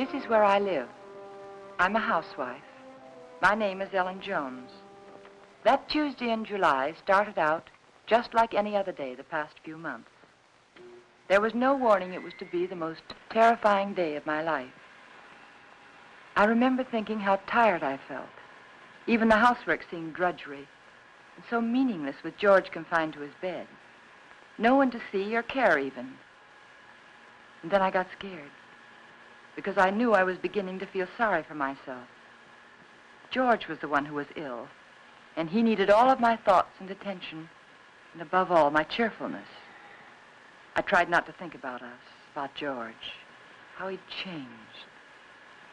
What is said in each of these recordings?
This is where I live. I'm a housewife. My name is Ellen Jones. That Tuesday in July started out just like any other day the past few months. There was no warning it was to be the most terrifying day of my life. I remember thinking how tired I felt. Even the housework seemed drudgery and so meaningless with George confined to his bed. No one to see or care even. And then I got scared because I knew I was beginning to feel sorry for myself. George was the one who was ill, and he needed all of my thoughts and attention, and above all, my cheerfulness. I tried not to think about us, about George, how he'd changed.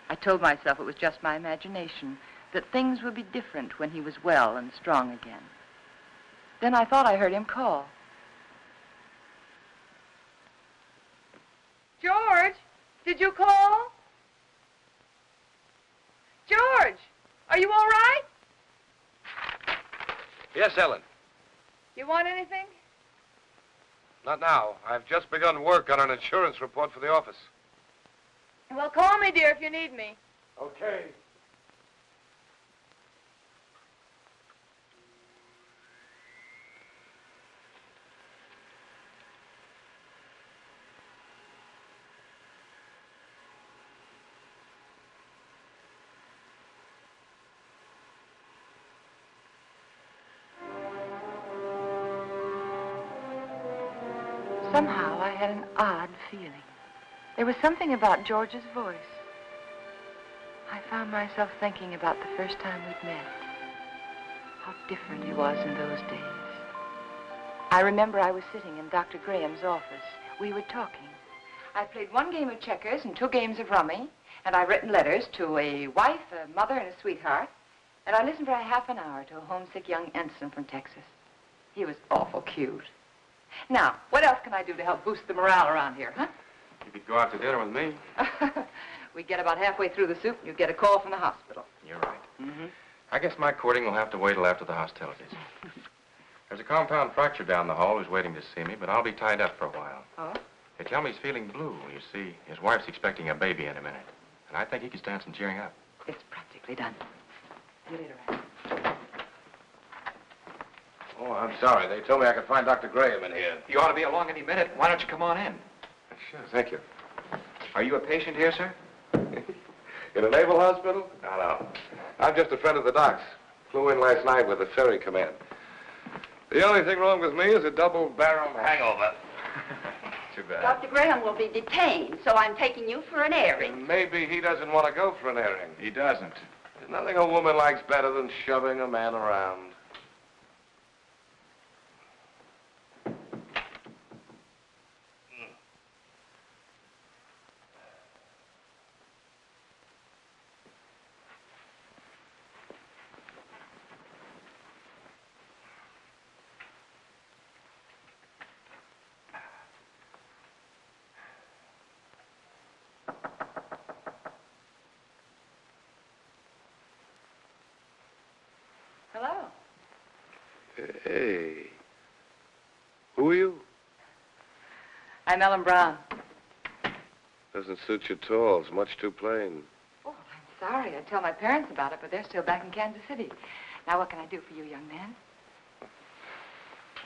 I told myself it was just my imagination, that things would be different when he was well and strong again. Then I thought I heard him call. George, did you call? George, are you all right? Yes, Ellen. You want anything? Not now. I've just begun work on an insurance report for the office. Well, call me, dear, if you need me. Okay. Somehow I had an odd feeling. There was something about George's voice. I found myself thinking about the first time we'd met. How different he was in those days. I remember I was sitting in Dr. Graham's office. We were talking. I played one game of checkers and 2 games of rummy, and I written letters to a wife, a mother, and a sweetheart, and I listened for a half an hour to a homesick young ensign from Texas. He was awful cute. Now, what else can I do to help boost the morale around here, huh? You could go out to dinner with me. We get about halfway through the soup, and you get a call from the hospital. You're right. Mm-hmm. I guess my courting will have to wait till after the hostilities. There's a compound fracture down the hall who's waiting to see me, but I'll be tied up for a while. Oh? They tell me he's feeling blue. You see, his wife's expecting a baby in a minute. And I think he could stand some cheering up. It's practically done. See you later, Ann. Oh, I'm sorry. They told me I could find Dr. Graham in here. You ought to be along any minute. Why don't you come on in? Sure, thank you. Are you a patient here, sir? In a naval hospital? No. I'm just a friend of the doc's. Flew in last night with the ferry command. The only thing wrong with me is a double-barrel hangover. Too bad. Dr. Graham will be detained, so I'm taking you for an airing. And maybe he doesn't want to go for an airing. He doesn't. There's nothing a woman likes better than shoving a man around. Hello. Hey. Who are you? I'm Ellen Brown. Doesn't suit you at all. It's much too plain. Oh, I'm sorry. I'd tell my parents about it, but they're still back in Kansas City. Now, what can I do for you, young man?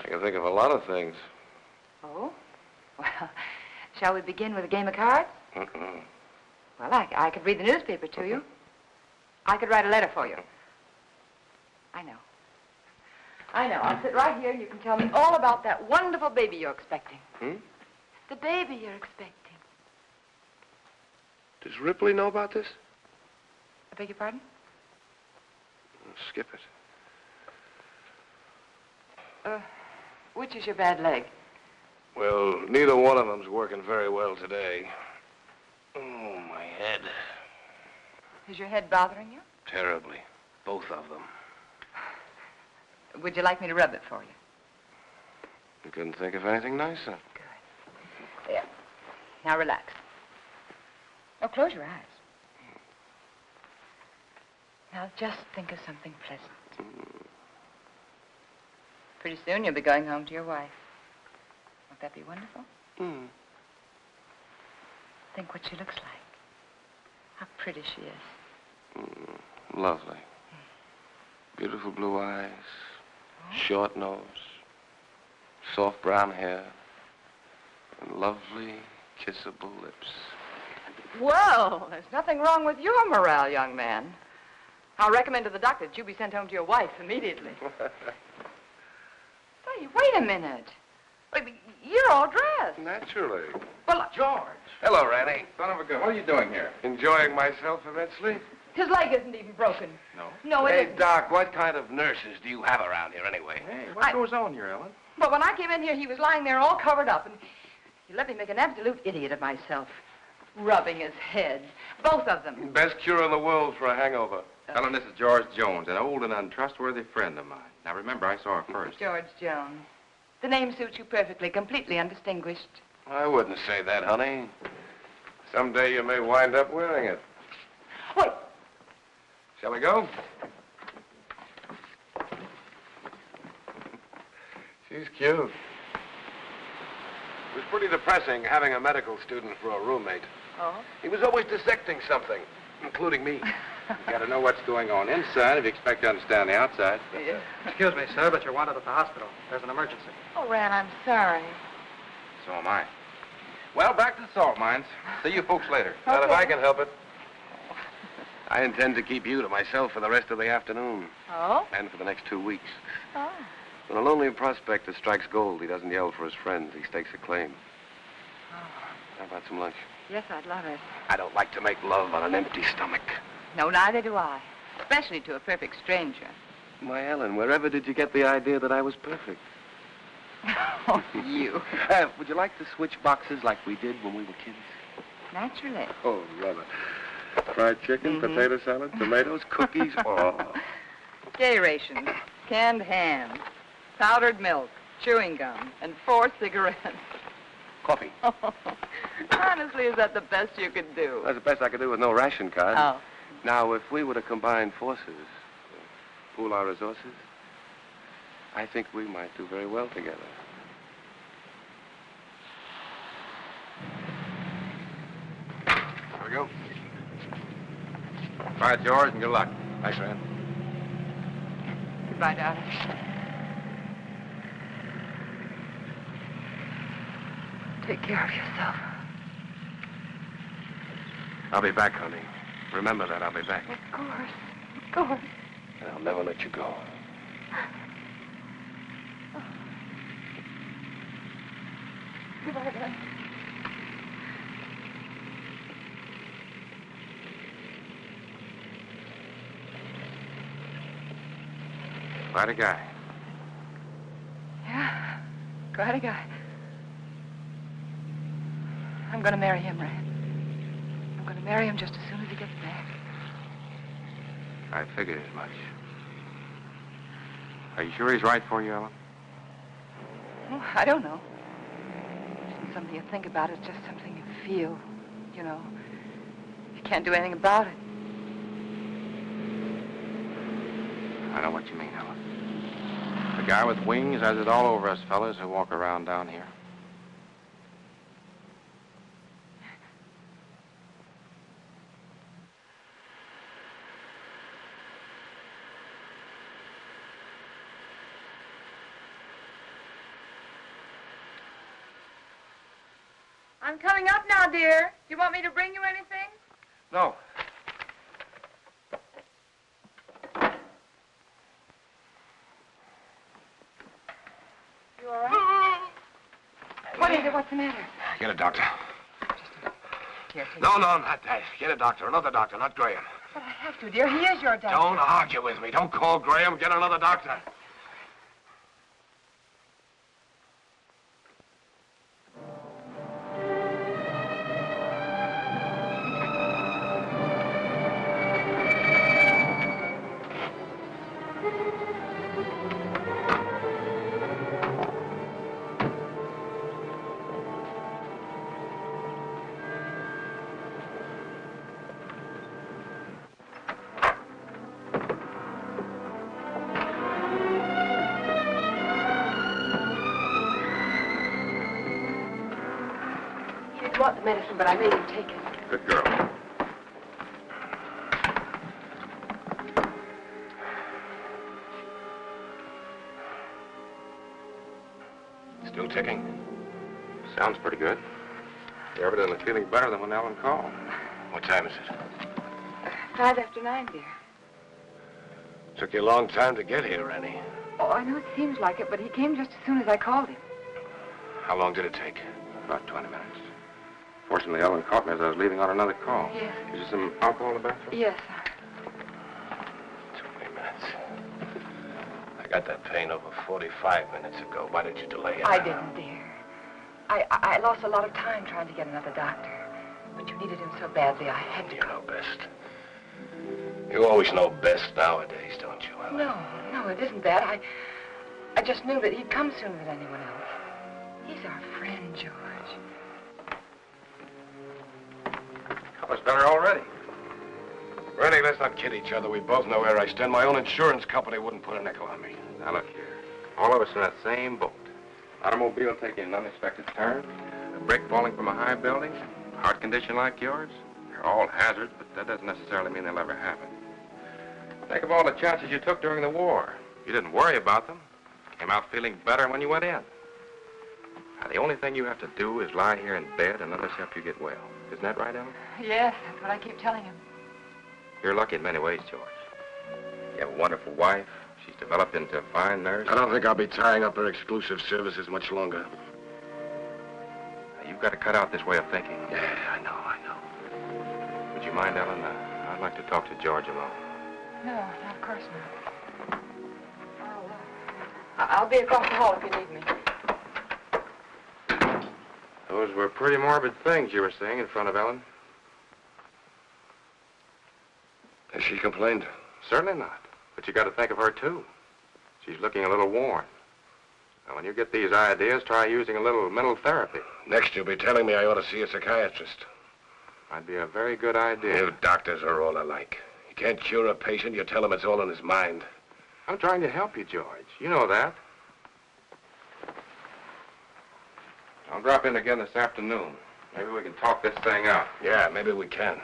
I can think of a lot of things. Oh? Well, shall we begin with a game of cards? Mm-mm. Well, I could read the newspaper to you. I could write a letter for you. I know. I'll sit right here and you can tell me all about that wonderful baby you're expecting. Hmm? The baby you're expecting. Does Ripley know about this? I beg your pardon? Skip it. Which is your bad leg? Well, neither one of them's working very well today. Oh, my head. Is your head bothering you? Terribly. Both of them. Would you like me to rub it for you? You couldn't think of anything nicer. Good. There. Now relax. Oh, close your eyes. Now just think of something pleasant. Pretty soon you'll be going home to your wife. Won't that be wonderful? Hmm. Think what she looks like. How pretty she is. Lovely. Beautiful blue eyes, short nose, soft brown hair, and lovely, kissable lips. Well, there's nothing wrong with your morale, young man. I'll recommend to the doctor that you be sent home to your wife immediately. Say, wait a minute. You're all dressed. Naturally. Well, George! Hello, Ranny. Son of a gun, what are you doing here? Enjoying myself immensely? his leg isn't even broken. No? No, it Hey, isn't. Doc, what kind of nurses do you have around here anyway? Hey, what goes on here, Ellen? But when I came in here, he was lying there all covered up, and he let me make an absolute idiot of myself. Rubbing his head. Both of them. Best cure in the world for a hangover. Ellen, this is George Jones, an old and untrustworthy friend of mine. Now, remember, I saw her first. George Jones. The name suits you perfectly, completely undistinguished. I wouldn't say that, honey. Someday you may wind up wearing it. Wait. Shall we go? She's cute. It was pretty depressing having a medical student for a roommate. Oh? He was always dissecting something, including me. You gotta know what's going on inside if you expect to understand the outside. Yeah. Excuse me, sir, but you're wanted at the hospital. There's an emergency. Oh, Ran, I'm sorry. So am I. Well, back to the salt mines. See you folks later. Not if I can help it. I intend to keep you to myself for the rest of the afternoon. Oh? And for the next 2 weeks. Oh. When a lonely prospector strikes gold, he doesn't yell for his friends. He stakes a claim. How about some lunch? Yes, I'd love it. I don't like to make love on an empty stomach. No, neither do I. Especially to a perfect stranger. My Ellen, wherever did you get the idea that I was perfect? Oh, you. Would you like to switch boxes like we did when we were kids? Naturally. Oh, rather. Fried chicken, potato salad, tomatoes, cookies. Oh. Gay rations, canned ham, powdered milk, chewing gum, and 4 cigarettes. Coffee. Honestly, is that the best you could do? That's the best I could do with no ration card. Oh. Now, if we were to combine forces, pool our resources, I think we might do very well together. Here we go. All right, George, and good luck. Thanks, Rand. Goodbye, darling. Take care of yourself. I'll be back, honey. Remember that, I'll be back. Of course. Of course. And I'll never let you go. Goodbye, darling. Quite a guy. Yeah, quite a guy. I'm going to marry him, Rand. I'm going to marry him just as soon as he gets back. I figured as much. Are you sure he's right for you, Ellen? Oh, I don't know. It isn't something you think about. It's just something you feel. You know, you can't do anything about it. I know what you mean, Ellen. The guy with wings has it all over us fellas who walk around down here. I'm coming up now, dear. Do you want me to bring you anything? No. You all right? What is it? What's the matter? Get a doctor. Here, take No, not that. Get a doctor. Another doctor, not Graham. But I have to, dear. He is your doctor. Don't argue with me. Don't call Graham. Get another doctor. He didn't want the medicine, but I made him take it. Good girl. ticking. Sounds pretty good. You're evidently feeling better than when Ellen called. What time is it? 5 after 9, dear. Took you a long time to get here, Rennie. Oh, I know it seems like it, but he came just as soon as I called him. How long did it take? About 20 minutes. Fortunately, Ellen caught me as I was leaving on another call. Yes. Is there some alcohol in the bathroom? Yes. 20 minutes. I got that pain over 45 minutes ago. Why did you delay it? I didn't, dear. I lost a lot of time trying to get another doctor. But you needed him so badly, I had to. You know best. You always know best nowadays, don't you, Ellen? No, it isn't that. I just knew that he'd come sooner than anyone else. He's our friend, George. Color's better already. Rennie, let's not kid each other. We both know where I stand. My own insurance company wouldn't put a nickel on me. Now, look here. All of us in that same boat. Automobile taking an unexpected turn, a brick falling from a high building, heart condition like yours. They're all hazards, but that doesn't necessarily mean they'll ever happen. Think of all the chances you took during the war. You didn't worry about them. Came out feeling better when you went in. Now, the only thing you have to do is lie here in bed and let us help you get well. Isn't that right, Ellen? Yes, that's what I keep telling him. You're lucky in many ways, George. You have a wonderful wife. She's developed into a fine nurse. I don't think I'll be tying up her exclusive services much longer. Now, you've got to cut out this way of thinking. Yeah, I know. Would you mind, Ellen? I'd like to talk to George alone. No, of course not. I'll be across the hall if you need me. Those were pretty morbid things you were saying in front of Ellen. Has she complained? Certainly not. But you got to think of her, too. She's looking a little worn. Now, when you get these ideas, try using a little mental therapy. Next, you'll be telling me I ought to see a psychiatrist. Might be a very good idea. You doctors are all alike. You can't cure a patient, you tell him it's all in his mind. I'm trying to help you, George. You know that. I'll drop in again this afternoon. Maybe we can talk this thing out. Yeah, maybe we can.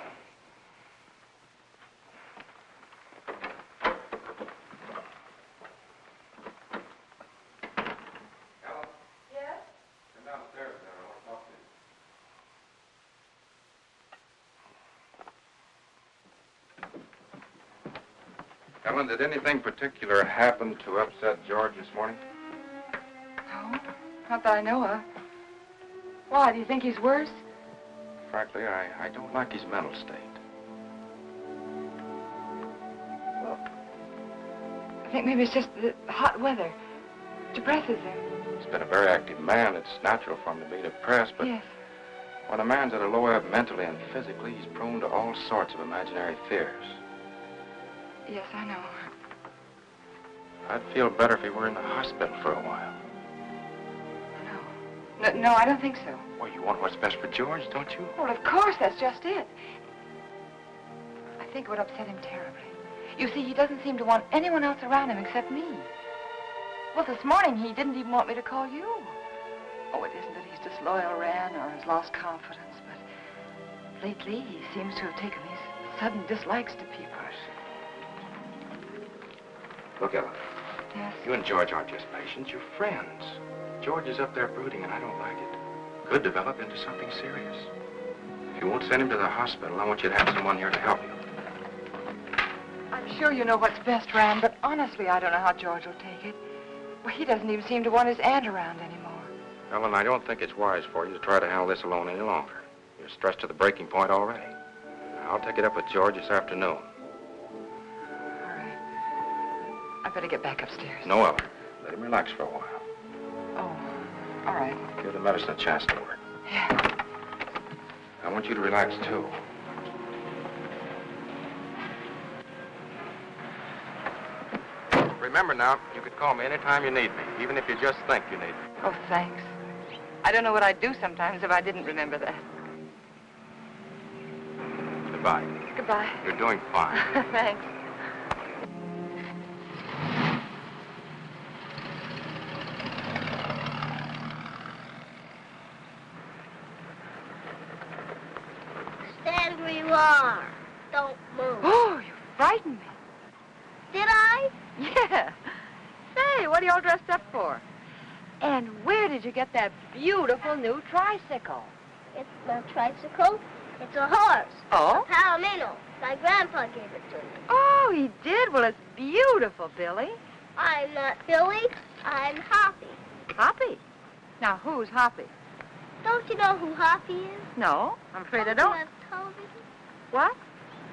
Ellen, did anything particular happen to upset George this morning? No, not that I know of. Why, do you think he's worse? Frankly, I don't like his mental state. Well, I think maybe it's just the hot weather. Depresses him. He's been a very active man. It's natural for him to be depressed, but Yes. when a man's at a low ebb mentally and physically, he's prone to all sorts of imaginary fears. Yes, I know. I'd feel better if he were in the hospital for a while. No, I don't think so. Well, you want what's best for George, don't you? Well, of course, that's just it. I think it would upset him terribly. You see, he doesn't seem to want anyone else around him except me. Well, this morning, he didn't even want me to call you. Oh, it isn't that he's disloyal, Ran, or has lost confidence, but lately, he seems to have taken these sudden dislikes to people. Look, Ellen, Yes? you and George aren't just patients, you're friends. George is up there brooding, and I don't like it. Could develop into something serious. If you won't send him to the hospital, I want you to have someone here to help you. I'm sure you know what's best, Ran, but honestly, I don't know how George will take it. Well, he doesn't even seem to want his aunt around anymore. Ellen, I don't think it's wise for you to try to handle this alone any longer. You're stressed to the breaking point already. I'll take it up with George this afternoon. All right. I better get back upstairs. No, Ellen. Let him relax for a while. Oh, all right. Give the medicine a chance to work. Yeah. I want you to relax, too. Remember now, you could call me anytime you need me, even if you just think you need me. Oh, thanks. I don't know what I'd do sometimes if I didn't remember that. Goodbye. Goodbye. You're doing fine. Thanks. Stand where you are. Don't move. Oh, you frightened me. Did I? Yeah. Say, what are you all dressed up for? And where did you get that beautiful new tricycle? It's not a tricycle. It's a horse. Oh? A palomino. My grandpa gave it to me. Oh, he did? Well, it's beautiful, Billy. I'm not Billy. I'm Hoppy. Hoppy? Now, who's Hoppy? Don't you know who Hoppy is? No, I'm afraid I Don't don't. you have television? What?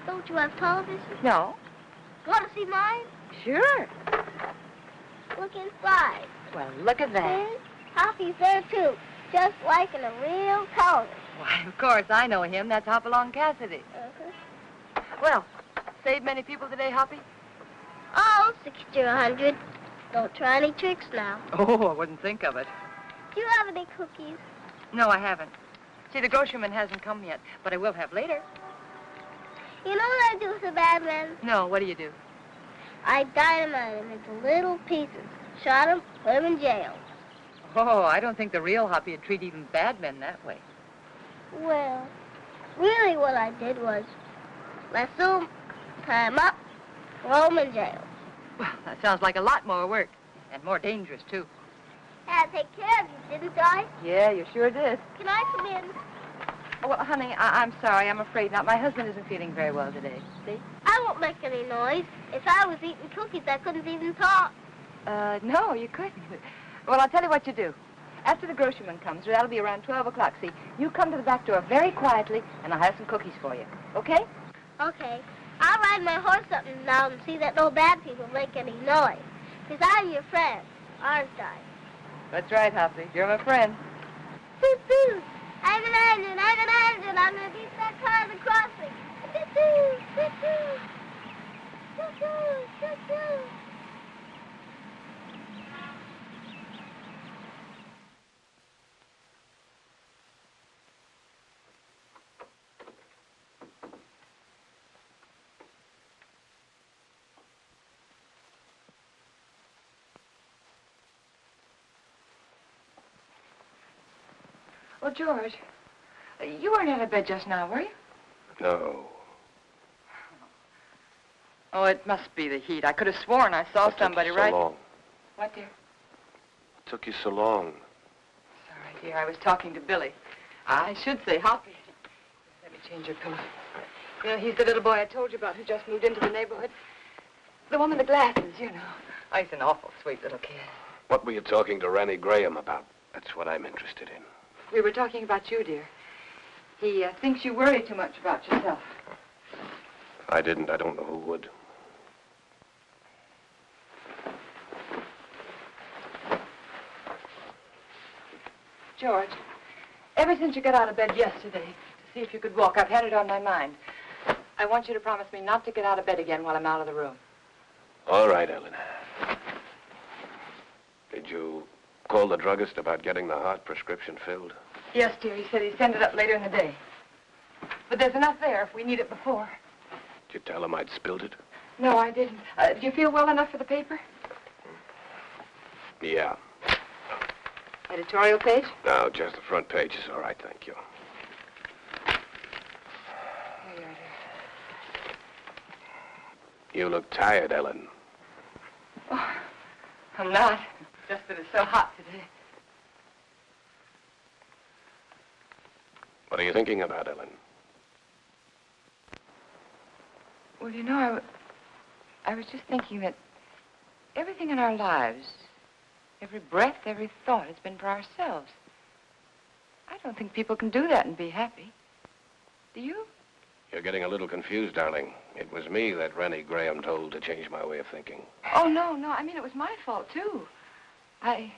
Don't you have television? No. Want to see mine? Sure. Look inside. Well, look at that. See? Hoppy's there, too. Just like in a real television. Why, of course, I know him. That's Hopalong Cassidy. Uh-huh. Well, saved many people today, Hoppy? Oh, 60 or 100. Don't try any tricks now. Oh, I wouldn't think of it. Do you have any cookies? No, I haven't. See, the groceryman hasn't come yet, but I will have later. You know what I do with the bad men? No, what do you do? I dynamite them into little pieces. Shot them, put them in jail. Oh, I don't think the real Hoppy would treat even bad men that way. Well, really what I did was lasso them, tie them up, throw them in jail. Well, that sounds like a lot more work, and more dangerous, too. Had to take care of you, didn't I? Yeah, you sure did. Can I come in? Oh, well, honey, I'm sorry. I'm afraid not. My husband isn't feeling very well today. See? I won't make any noise. If I was eating cookies, I couldn't even talk. No, you couldn't. Well, I'll tell you what you do. After the groceryman comes, that'll be around 12 o'clock, see? You come to the back door very quietly, and I'll have some cookies for you. Okay? Okay. I'll ride my horse up and down and see that no bad people make any noise. Because I'm your friend, aren't I? That's right, Hoppy. You're my friend. Toot-toot. I'm an engine. I'm going to beat that car at the crossing. Toot-toot. Toot-toot. Toot-toot. Toot-toot. Well, George, you weren't out of bed just now, were you? No. Oh, it must be the heat. I could have sworn I saw somebody so right... long? What, dear? It took you so long. Sorry, dear. I was talking to Billy. I should say Hoppy. Let me change your pillow. You know, he's the little boy I told you about who just moved into the neighborhood. The one with the glasses, you know. Oh, he's an awful sweet little kid. What were you talking to Rennie Graham about? That's what I'm interested in. We were talking about you, dear. He thinks you worry too much about yourself. If I didn't, I don't know who would. George, ever since you got out of bed yesterday to see if you could walk, I've had it on my mind. I want you to promise me not to get out of bed again while I'm out of the room. All right, Ellen. Did you call the druggist about getting the heart prescription filled? Yes, dear. He said he'd send it up later in the day. But there's enough there if we need it before. Did you tell him I'd spilled it? No, I didn't. Do you feel well enough for the paper? Yeah. Editorial page? No, just the front page is all right, thank you. Here you are, dear. You look tired, Ellen. Oh, I'm not. Just that it's so hot today. What are you thinking about, Ellen? Well, you know, I was just thinking that everything in our lives, every breath, every thought has been for ourselves. I don't think people can do that and be happy. Do you? You're getting a little confused, darling. It was me that Rennie Graham told to change my way of thinking. Oh, no. I mean, it was my fault, too. I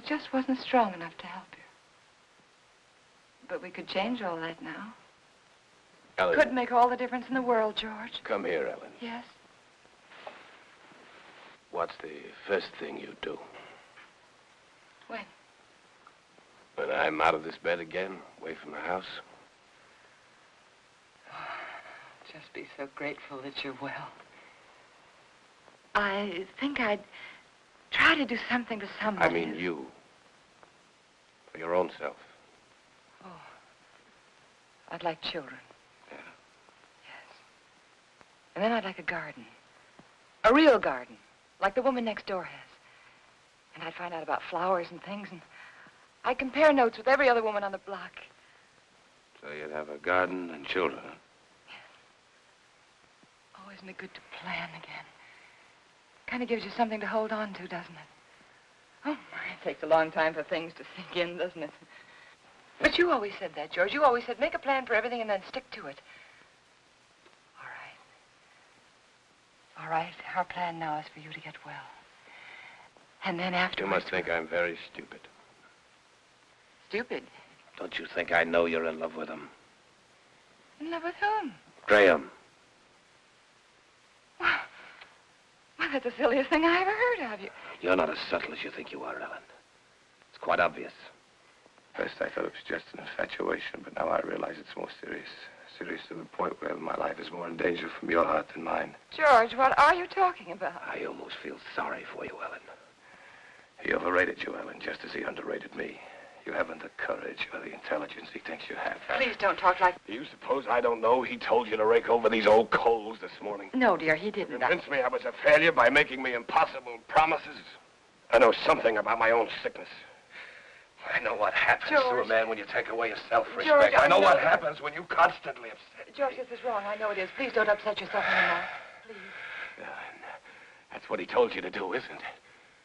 just wasn't strong enough to help you. But we could change all that now. Ellen. Could make all the difference in the world, George. Come here, Ellen. Yes? What's the first thing you do? When? When I'm out of this bed again, away from the house? Just be so grateful that you're well. I think I'd try to do something to somebody. I mean you. For your own self. Oh. I'd like children. Yeah. Yes. And then I'd like a garden. A real garden. Like the woman next door has. And I'd find out about flowers and things, and I'd compare notes with every other woman on the block. So you'd have a garden and children, huh? Oh, isn't it good to plan again? Kind of gives you something to hold on to, doesn't it? Oh, my, it takes a long time for things to sink in, doesn't it? But you always said that, George. You always said make a plan for everything and then stick to it. All right. All right, our plan now is for you to get well. And then afterwards... You must think I'm very stupid. Stupid? Don't you think I know you're in love with him? In love with whom? Graham. Well, that's the silliest thing I ever heard of you. You're not as subtle as you think you are, Ellen. It's quite obvious. First, I thought it was just an infatuation, but now I realize it's more serious. Serious to the point where my life is more in danger from your heart than mine. George, what are you talking about? I almost feel sorry for you, Ellen. He overrated you, Ellen, just as he underrated me. You haven't the courage or the intelligence he thinks you have. Please don't talk like... Do you suppose I don't know he told you to rake over these old coals this morning? No, dear, he didn't. Convinced me I was a failure by making me impossible promises? I know something about my own sickness. I know what happens to a George. man when you take away his self-respect. George, I know what that- happens when you constantly upset. George, this is wrong. I know it is. Please don't upset yourself anymore. Please. That's what he told you to do, isn't it?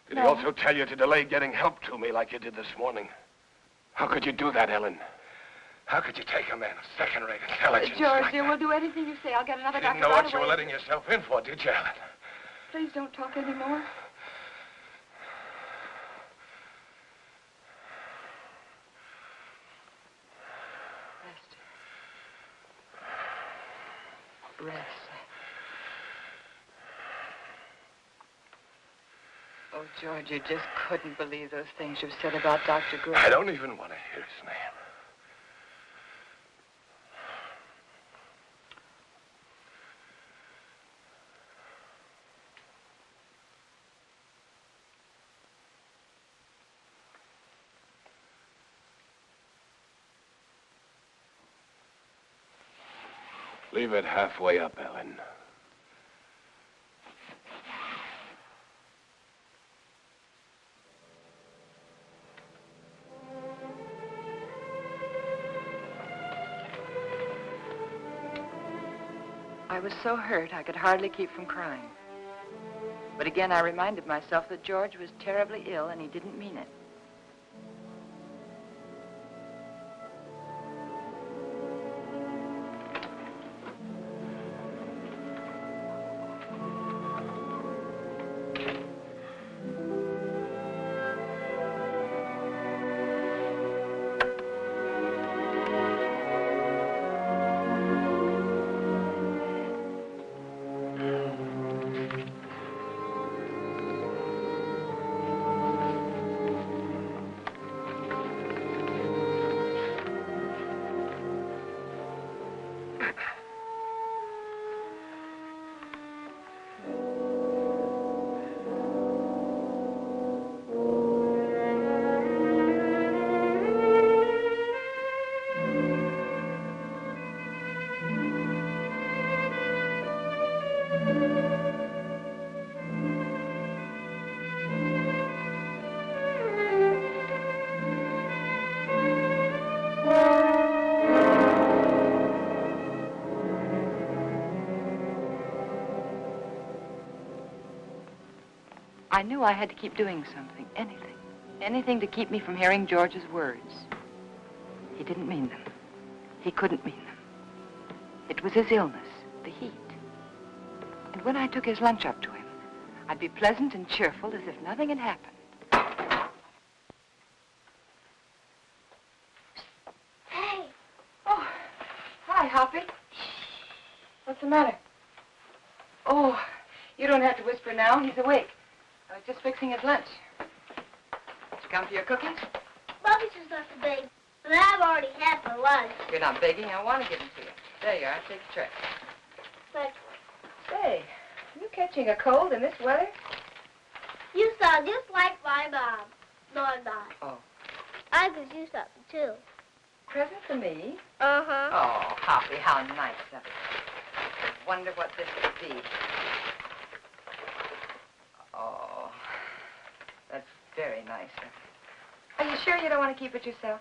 Did he No. also tell you to delay getting help to me like you did this morning? How could you do that, Ellen? How could you take a man of second-rate intelligence George, like dear, that? we'll do anything you say. I'll get another You didn't doctor know right what you away. were letting yourself in for, did you, Ellen? Please don't talk anymore. Rest. Oh, George, you just couldn't believe those things you said about Dr. Graham. I don't even want to hear his name. Leave it halfway up, Ellen. I was so hurt I could hardly keep from crying. But again, I reminded myself that George was terribly ill and he didn't mean it. I knew I had to keep doing something, anything to keep me from hearing George's words. He didn't mean them. He couldn't mean them. It was his illness, the heat. And when I took his lunch up to him, I'd be pleasant and cheerful as if nothing had happened. Hey. Oh, hi, Hoppy. What's the matter? Oh, you don't have to whisper now. He's awake. I was just fixing his lunch. Did you come for your cookies? Bobby's just left the bake, but I've already had my lunch. You're not begging. I want to give them to you. There you are. Take the tray. But Say, you catching a cold in this weather? you sound just like my mom. No, I'm not. Oh. I could use something, too. Present for me? Uh-huh. Oh, Hoppy, how nice of you. I wonder what this could be. Oh, that's very nice of you. Are you sure you don't want to keep it yourself?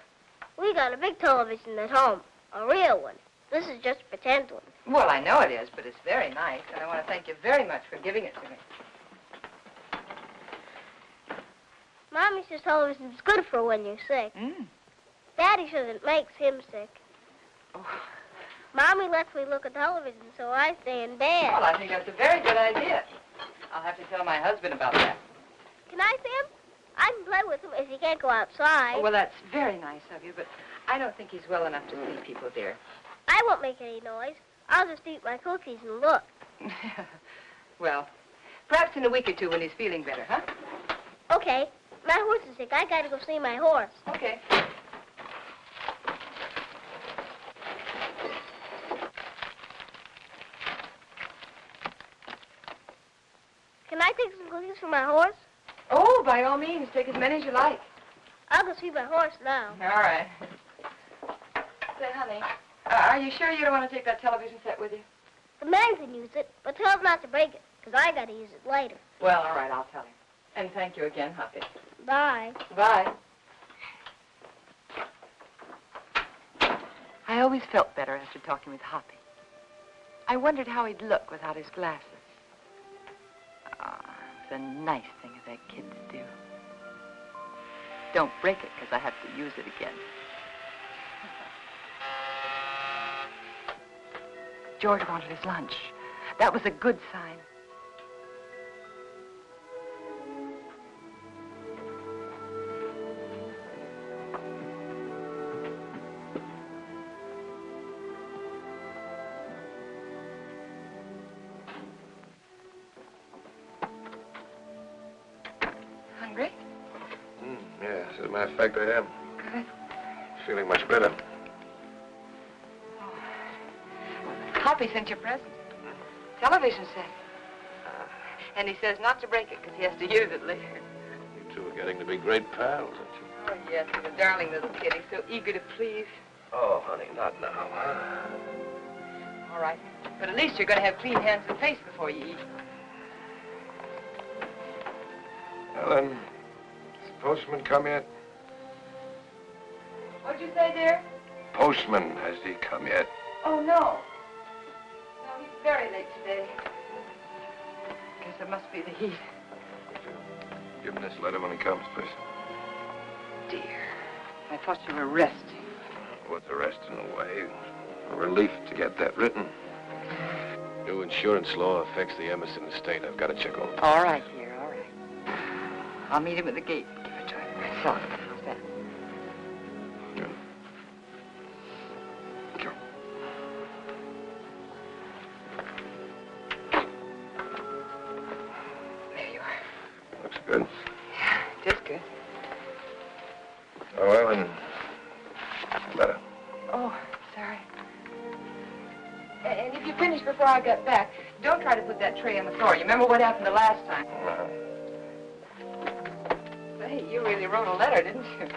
We got a big television at home, a real one. This is just a pretend one. Well, I know it is, but it's very nice, and I want to thank you very much for giving it to me. Mommy says television's good for when you're sick. Daddy says it makes him sick. Oh. Mommy lets me look at television, so I stay in bed. Well, I think that's a very good idea. I'll have to tell my husband about that. Can I see him? I can play with him if he can't go outside. Oh, well, that's very nice of you, but I don't think he's well enough to see people, dear. I won't make any noise. I'll just eat my cookies and look. Well, perhaps in a week or two when he's feeling better, huh? Okay. My horse is sick. I gotta go see my horse. Okay. Can I take some cookies for my horse? Oh, by all means, take as many as you like. I'll go see my horse now. All right. Say, honey, are you sure you don't want to take that television set with you? The man can use it, but tell him not to break it, because I gotta use it later. Well, all right, I'll tell him. And thank you again, Hoppy. Bye. Bye. I always felt better after talking with Hoppy. I wondered how he'd look without his glasses. It's a nice thing of that kid to do. Don't break it, because I have to use it again. George wanted his lunch. That was a good sign. Hungry? Yes, as a matter of fact, I am. Good. Feeling much better. Hoppy sent you a present. Television set. And he says not to break it because he has to use it later. You two are getting to be great pals, aren't you? Oh, yes, he's a darling little kid. He's so eager to please. Oh, honey, not now. All right. But at least you're going to have clean hands and face before you eat. Ellen, has the postman come yet? What'd you say, dear? Postman, has he come yet? Oh, no. No, he's very late today. Guess it must be the heat. Give him this letter when he comes, please. Dear, I thought you were resting. What's the rest in the way? A relief to get that written. New insurance law affects the Emerson estate. I've got to check over. All right, dear, all right. I'll meet him at the gate. Give it to him. So, how's that? Good. Sure. There you are. Looks good. Yeah, it is good. Oh, Ellen, letter. Oh, sorry. And if you finish before I get back, don't try to put that tray on the floor. You remember what happened the last time? Say, you really wrote a letter, didn't you?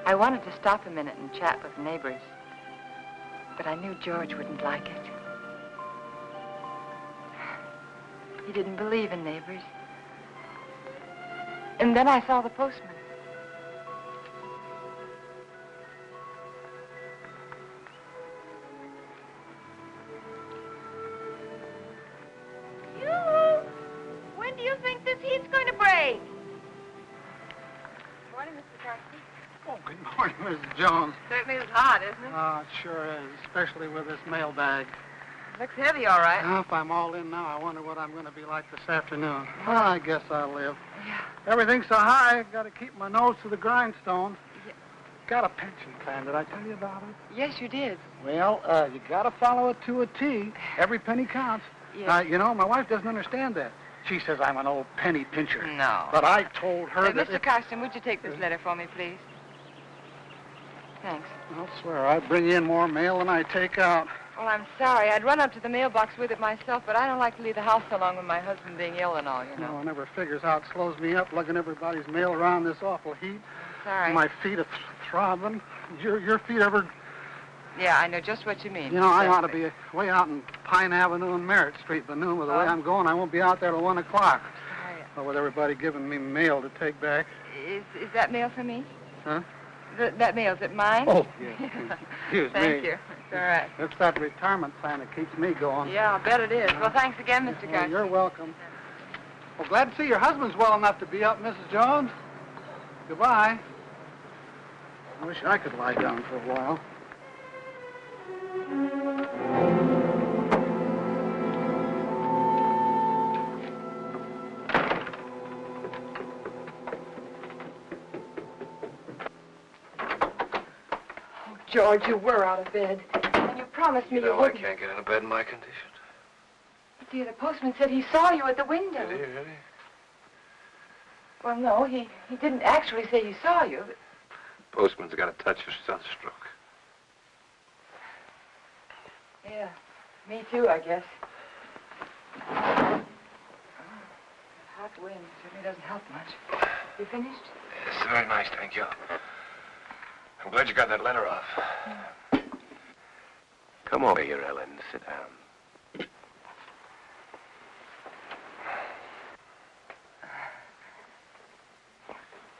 I wanted to stop a minute and chat with neighbors, but I knew George wouldn't like it. He didn't believe in neighbors. And then I saw the postman. When do you think this heat's going to break? Morning, Mr. Carson. Oh, good morning, Mrs. Jones. Certainly is hot, isn't it? Oh, it sure is, especially with this mailbag. Looks heavy, all right. Now, if I'm all in now, I wonder what I'm going to be like this afternoon. Well, I guess I'll live. Yeah. Everything's so high, I've got to keep my nose to the grindstone. Yeah. Got a pension plan. Did I tell you about it? Yes, you did. Well, you got to follow it to a T. Every penny counts. Yes. You know, my wife doesn't understand that. She says I'm an old penny pincher. No. But I told her that Mr. Carson, would you take this letter for me, please? Thanks. I'll swear, I bring in more mail than I take out. Well, I'm sorry. I'd run up to the mailbox with it myself, but I don't like to leave the house so long with my husband being ill and all, you know. No, I never figures how it slows me up lugging everybody's mail around this awful heat. Sorry. My feet are throbbing. Your feet ever... Yeah, I know just what you mean. You know, I ought to be way out in Pine Avenue and Merritt Street, but noon, with the way I'm going, I won't be out there till 1 o'clock. Sorry. Well, with everybody giving me mail to take back. Is that mail for me? Huh? That mail, is it mine? Oh, yes. Excuse me. Thank you. It's all right. It's that retirement plan that keeps me going. Yeah, I bet it is. Well, thanks again, Mr. Well, Garcia. you're welcome. Well, glad to see your husband's well enough to be up, Mrs. Jones. Goodbye. I wish I could lie down for a while. George, you were out of bed. And you promised me You know I wouldn't. can't get into bed in my condition. But, dear, the postman said he saw you at the window. Did he, really? Well, no, he didn't actually say he saw you. But... Postman's got a touch of sunstroke. Yeah, me too, I guess. Oh, hot wind certainly doesn't help much. You finished? It's very nice, thank you. I'm glad you got that letter off. Come over here, Ellen. Sit down.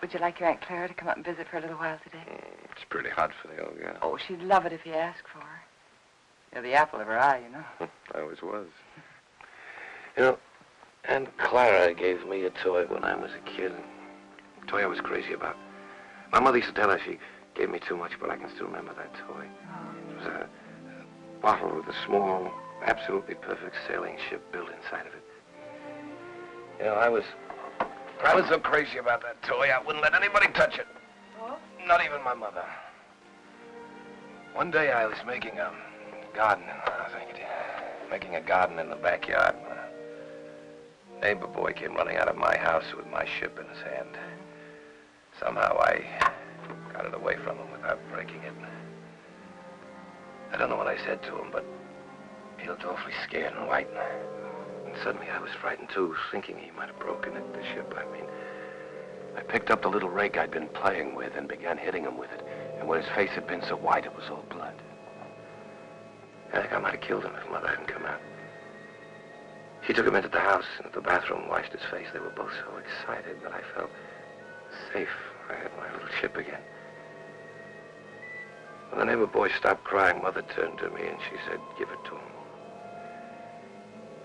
Would you like your Aunt Clara to come up and visit for a little while today? It's pretty hot for the old gal. Oh, she'd love it if you asked for her. You're the apple of her eye, you know. I always was. You know, Aunt Clara gave me a toy when I was a kid. A toy I was crazy about. My mother used to tell her she gave me too much, but I can still remember that toy. It was a bottle with a small, absolutely perfect sailing ship built inside of it. You know, I was so crazy about that toy, I wouldn't let anybody touch it. Oh? Not even my mother. One day I was making a garden, making a garden in the backyard. A neighbor boy came running out of my house with my ship in his hand. Somehow I got it away from him without breaking it. I don't know what I said to him, but he looked awfully scared and white. And suddenly I was frightened too, thinking he might have broken it, the ship, I mean. I picked up the little rig I'd been playing with and began hitting him with it. And where his face had been so white, it was all blood. I think I might have killed him if Mother hadn't come out. She took him into the house, into the bathroom, washed his face. They were both so excited that I felt safe. I had my little ship again. When the neighbor boy stopped crying, Mother turned to me and she said, "Give it to him."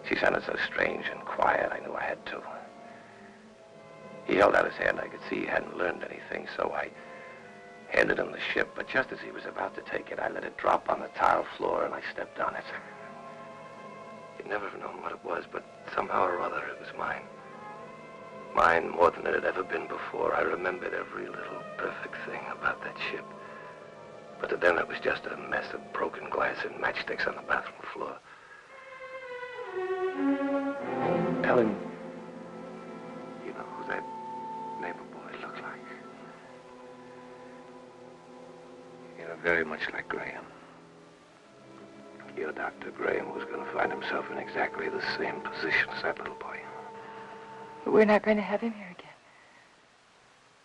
She sounded so strange and quiet, I knew I had to. He held out his hand. I could see he hadn't learned anything, so I handed him the ship. But just as he was about to take it, I let it drop on the tile floor and I stepped on it. He'd never have known what it was, but somehow or other it was mine. Mine more than it had ever been before. I remembered every little perfect thing about that ship. But to them it was just a mess of broken glass and matchsticks on the bathroom floor. Ellen, you know who that neighbor boy looked like? You know, very much like Graham. Your Dr. Graham was going to find himself in exactly the same position as that little boy. But we're not going to have him here again.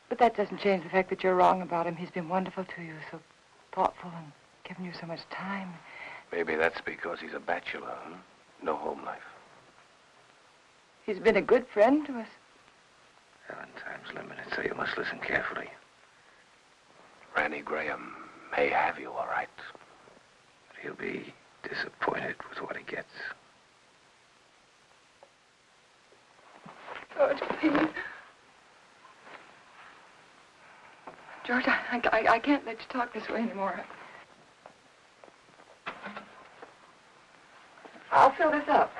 But that doesn't change the fact that you're wrong about him. He's been wonderful to you, so thoughtful and given you so much time. Maybe that's because he's a bachelor, huh? No home life. He's been a good friend to us. Ellen, time's limited, so you must listen carefully. Randy Graham may have you, all right. But he'll be disappointed with what he gets. George, please. George, I can't let you talk this way anymore. I'll fill this up.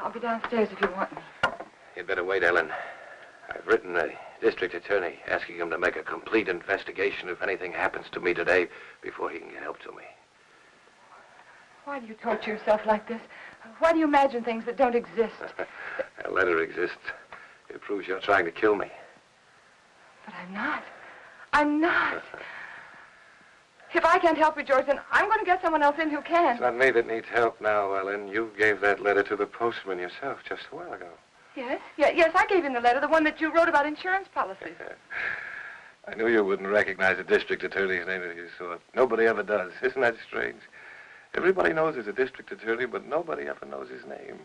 I'll be downstairs if you want me. You'd better wait, Ellen. I've written the district attorney asking him to make a complete investigation if anything happens to me today before he can get help to me. Why do you torture yourself like this? Why do you imagine things that don't exist? A letter exists. It proves you're trying to kill me. But I'm not. I'm not. If I can't help you, George, then I'm going to get someone else in who can. It's not me that needs help now, Ellen. You gave that letter to the postman yourself just a while ago. Yes? Yes, I gave him the letter, the one that you wrote about insurance policies. I knew you wouldn't recognize a district attorney's name if you saw it. Nobody ever does. Isn't that strange? Everybody knows he's a district attorney, but nobody ever knows his name.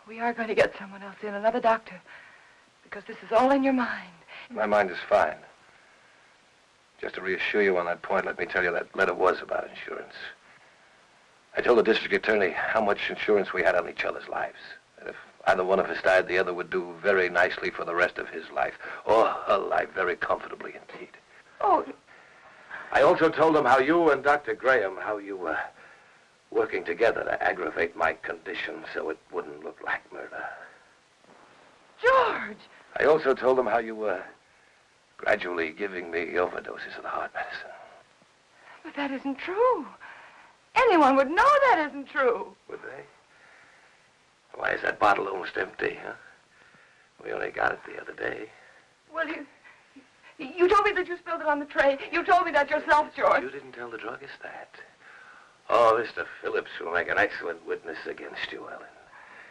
We are going to get someone else in, another doctor, because this is all in your mind. My mind is fine. Just to reassure you on that point, let me tell you that letter was about insurance. I told the district attorney how much insurance we had on each other's lives. And if either one of us died, the other would do very nicely for the rest of his life. Or her life very comfortably indeed. Oh. I also told him how you and Dr. Graham, how you were working together to aggravate my condition so it wouldn't look like murder. George! I also told him how you were gradually giving me overdoses of the heart medicine. But that isn't true. Anyone would know that isn't true. Would they? Why is that bottle almost empty, huh? We only got it the other day. Well, you told me that you spilled it on the tray. You told me that yourself, George. You didn't tell the druggist that. Oh, Mr. Phillips will make an excellent witness against you, Ellen.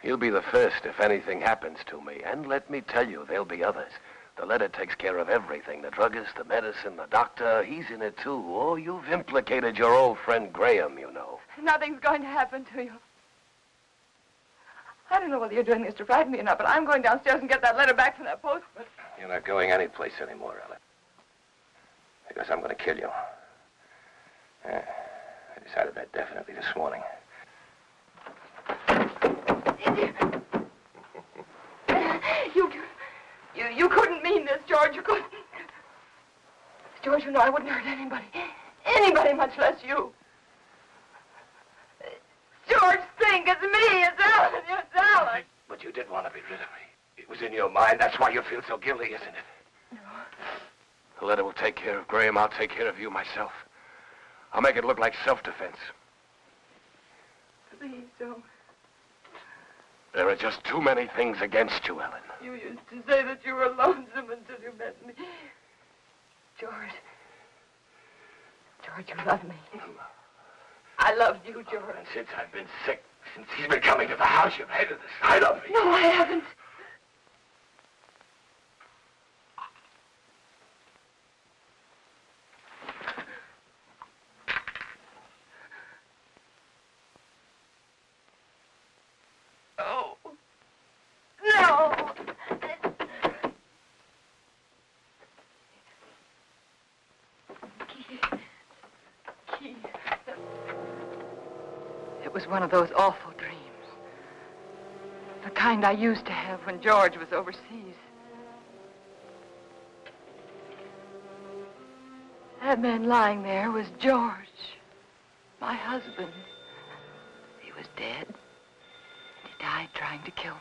He'll be the first if anything happens to me. And let me tell you, there'll be others. The letter takes care of everything. The druggist, the medicine, the doctor, he's in it too. Oh, you've implicated your old friend Graham, you know. Nothing's going to happen to you. I don't know whether you're doing this to frighten me or not, but I'm going downstairs and get that letter back from that postman. You're not going anyplace anymore, Ellen. Because I'm going to kill you. I decided that definitely this morning. You couldn't mean this, George. You couldn't. George, you know I wouldn't hurt anybody. Anybody, much less you. George, think, it's me, it's Ellen, it's Ellen. But you did want to be rid of me. It was in your mind. That's why you feel so guilty, isn't it? No. The letter will take care of Graham. I'll take care of you myself. I'll make it look like self-defense. Please don't. There are just too many things against you, Ellen. You used to say that you were lonesome until you met me. George. George, you love me. I loved you, George. And since I've been sick, since he's been coming to the house, you've hated the sight of me. No, I haven't. Oh. No. Keith. It was one of those awful dreams. The kind I used to have when George was overseas. That man lying there was George, my husband. He was dead. He died trying to kill me.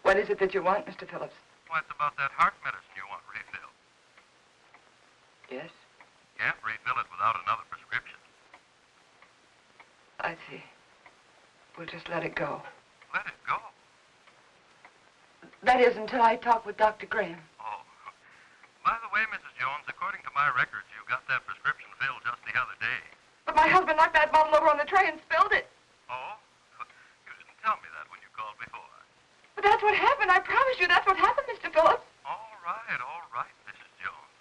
What is it that you want, Mr. Phillips? Well, it's about that heart medicine you want refilled. Yes? Can't refill it without another prescription. I see. We'll just let it go. Let it go? That is, until I talk with Dr. Graham. Oh. By the way, Mrs. Jones, according to my records, you got that prescription filled just the other day. But my husband knocked that bottle over on the tray and spilled it. Oh? You didn't tell me that when you called before. But that's what happened. I promise you that's what happened, Mr. Phillips. All right, Mrs. Jones.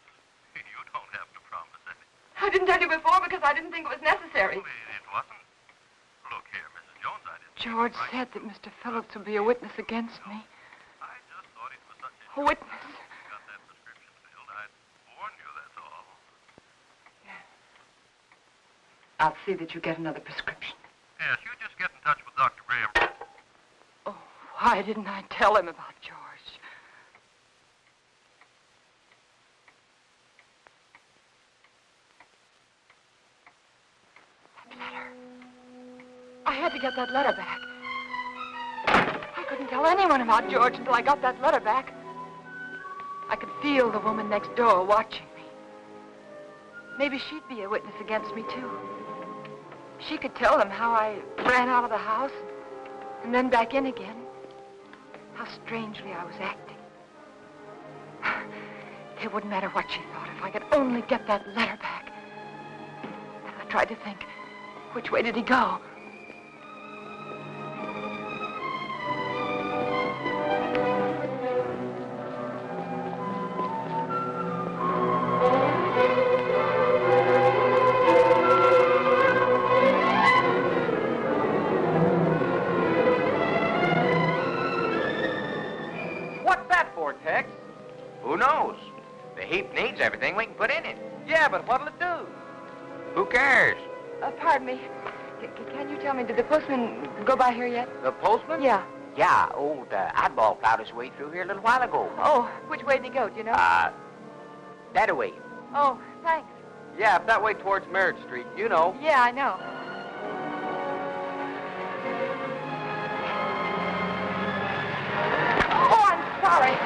You don't have to promise anything. I didn't tell you before because I didn't think it was necessary. Well, it wasn't. Look here, Mrs. Jones, I didn't... George said that Mr. Phillips would be a witness against me. A witness. Got that prescription filled. I'd warn you, that's all. I'll see that you get another prescription. Yes, you just get in touch with Dr. Graham. Oh, why didn't I tell him about George? That letter. I had to get that letter back. I couldn't tell anyone about George until I got that letter back. I could feel the woman next door watching me. Maybe she'd be a witness against me, too. She could tell them how I ran out of the house and then back in again. How strangely I was acting. It wouldn't matter what she thought if I could only get that letter back. I tried to think, which way did he go? Who knows? The heap needs everything we can put in it. Yeah, but what'll it do? Who cares? Pardon me. Can you tell me, did the postman go by here yet? The postman? Yeah. Yeah, old Oddball plowed his way through here a little while ago. Oh, which way did he go, do you know? That away. Oh, thanks. Yeah, up that way towards Merritt Street. You know. Yeah, I know. Oh, I'm sorry.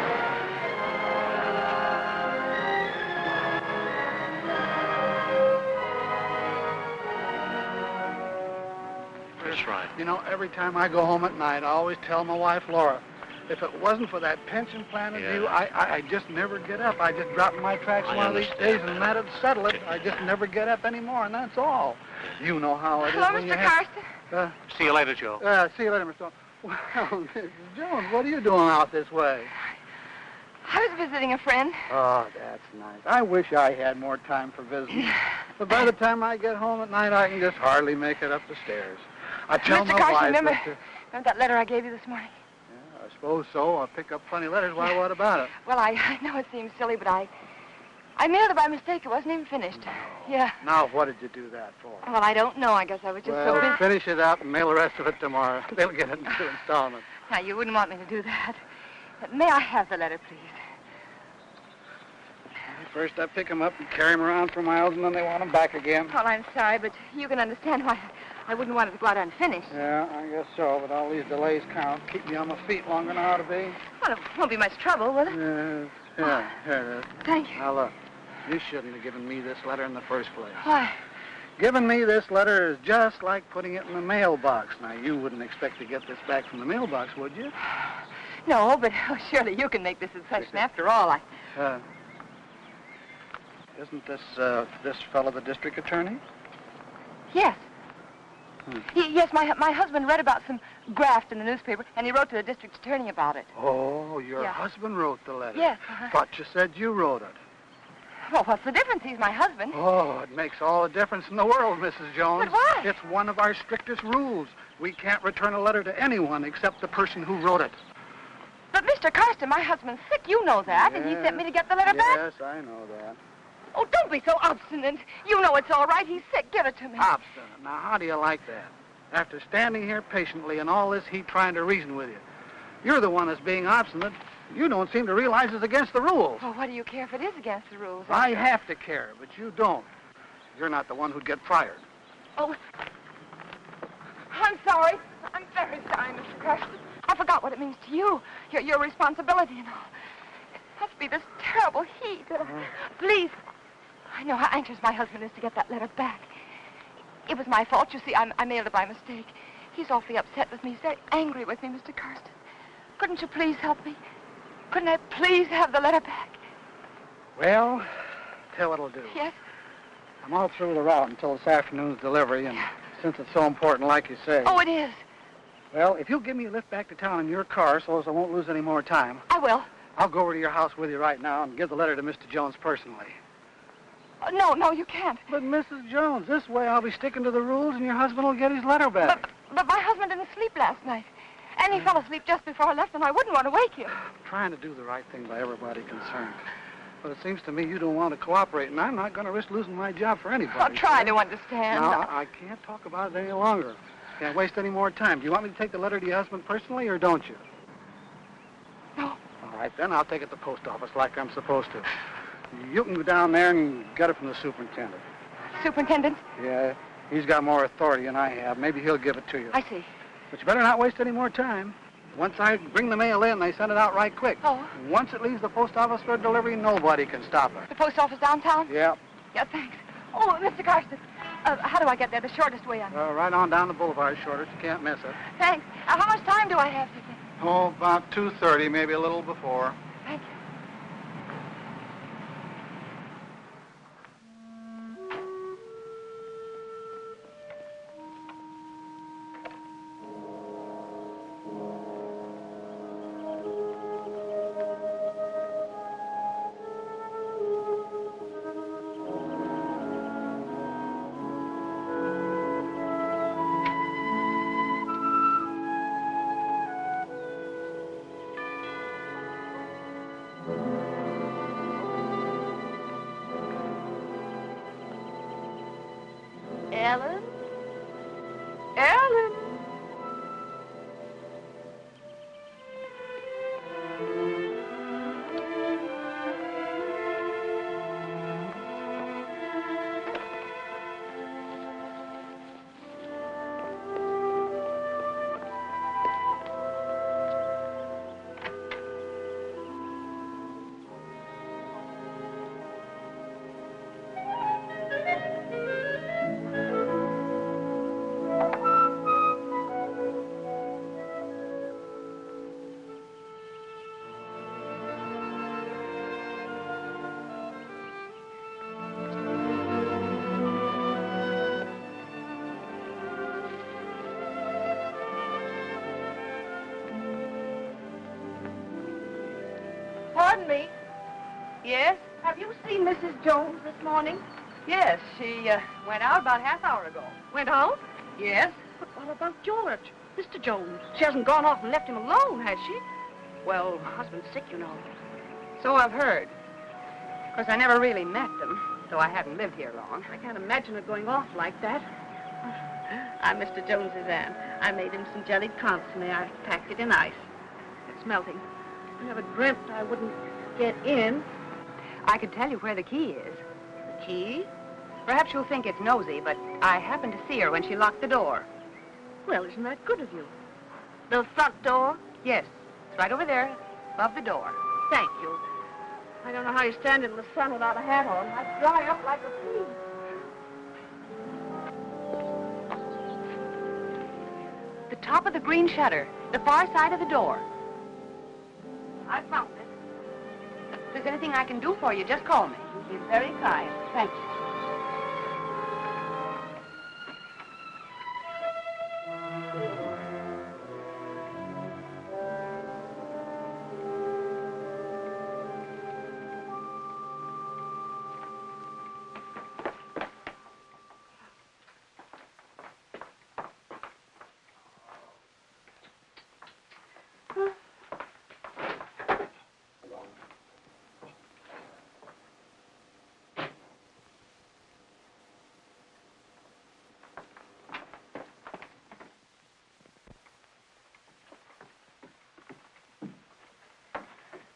That's right. You know, every time I go home at night, I always tell my wife, Laura, if it wasn't for that pension plan of you, I just never get up. I just drop in my tracks one of these days, and that'd settle it. I just never get up anymore, and that's all. You know how it is. Hello, when Mr. you have... Carson. See you later, Joe. See you later, Mr. Jones. Well, Mrs. Jones, what are you doing out this way? I was visiting a friend. Oh, that's nice. I wish I had more time for visiting. But by the time I get home at night, I can just hardly make it up the stairs. I tell Mr. my Carson, wife remember that, that letter I gave you this morning? I suppose so. I'll pick up funny letters. Why, what about it? Well, I know it seems silly, but I mailed it by mistake. It wasn't even finished. Yeah. Now, what did you do that for? Well, I don't know. I guess I was just so busy. Finish it up and mail the rest of it tomorrow. They'll get it in 2 installments. Now, you wouldn't want me to do that. May I have the letter, please? First, I pick them up and carry them around for miles, and then they want them back again. Well, I'm sorry, but you can understand why I wouldn't want it to go out unfinished. Yeah, I guess so, but all these delays count. Keep me on my feet longer than I ought to be. Well, it won't be much trouble, will it? Yes. Yeah, here it is. Thank you. Now, look, you shouldn't have given me this letter in the first place. Why? Giving me this letter is just like putting it in the mailbox. Now, you wouldn't expect to get this back from the mailbox, would you? No, but surely you can make this a session. After all, Isn't this fellow the district attorney? Yes. Yes, my husband read about some graft in the newspaper, and he wrote to the district attorney about it. Oh, your husband wrote the letter? Yes. Thought you said you wrote it. Well, what's the difference? He's my husband. Oh, it makes all the difference in the world, Mrs. Jones. But why? It's one of our strictest rules. We can't return a letter to anyone except the person who wrote it. But, Mr. Carson, my husband's sick. You know that, and he sent me to get the letter back. Yes, I know that. Oh, don't be so obstinate. You know it's all right. He's sick. Give it to me. Obstinate. Now, how do you like that? After standing here patiently in all this heat trying to reason with you, you're the one that's being obstinate. You don't seem to realize it's against the rules. Well, what do you care if it is against the rules? I have to care, but you don't. You're not the one who'd get fired. Oh, I'm sorry. I'm very sorry, Mr. Carson. I forgot what it means to you, your responsibility and all. It must be this terrible heat. Please, I know how anxious my husband is to get that letter back. It was my fault. You see, I mailed it by mistake. He's awfully upset with me. He's very angry with me, Mr. Carson. Couldn't you please help me? Couldn't I please have the letter back? Well, tell what I'll do. Yes? I'm all through the route until this afternoon's delivery, and since it's so important, like you say... Oh, it is. Well, if you'll give me a lift back to town in your car so as I won't lose any more time... I will. I'll go over to your house with you right now and give the letter to Mr. Jones personally. No, you can't. But, Mrs. Jones, this way I'll be sticking to the rules and your husband will get his letter back. But my husband didn't sleep last night. And he fell asleep just before I left, and I wouldn't want to wake him. Trying to do the right thing by everybody concerned. But it seems to me you don't want to cooperate, and I'm not going to risk losing my job for anybody. I'll try to understand. No, I can't talk about it any longer. Can't waste any more time. Do you want me to take the letter to your husband personally, or don't you? No. All right, then I'll take it to the post office like I'm supposed to. You can go down there and get it from the superintendent. Superintendent? Yeah, he's got more authority than I have. Maybe he'll give it to you. I see. But you better not waste any more time. Once I bring the mail in, they send it out right quick. Oh. Once it leaves the post office for delivery, nobody can stop it. The post office downtown? Yeah. Yeah, thanks. Oh, Mr. Carson, how do I get there? The shortest way on. Right on down the boulevard, shortest. You can't miss it. Thanks. How much time do I have, do you think? Oh, about 2:30, maybe a little before. Thank you. Ellen? Ellen! Pardon me. Yes? Have you seen Mrs. Jones this morning? Yes, she went out about half hour ago. Went out? Yes? But what about George? Mr. Jones. She hasn't gone off and left him alone, has she? Well, Her husband's sick, you know. so I've heard. Of course, I never really met them, though I haven't lived here long. I can't imagine her going off like that. I'm Mr. Jones's aunt. I made him some jellied consomme. I packed it in ice. It's melting. I never dreamt I wouldn't get in. I could tell you where the key is. The key? Perhaps you'll think it's nosy, but I happened to see her when she locked the door. Well, isn't that good of you? The front door? Yes, it's right over there, above the door. Thank you. I don't know how you stand in the sun without a hat on. I'd dry up like a pea. The top of the green shutter, the far side of the door. I found it. If there's anything I can do for you, just call me. You've been very kind. Thank you.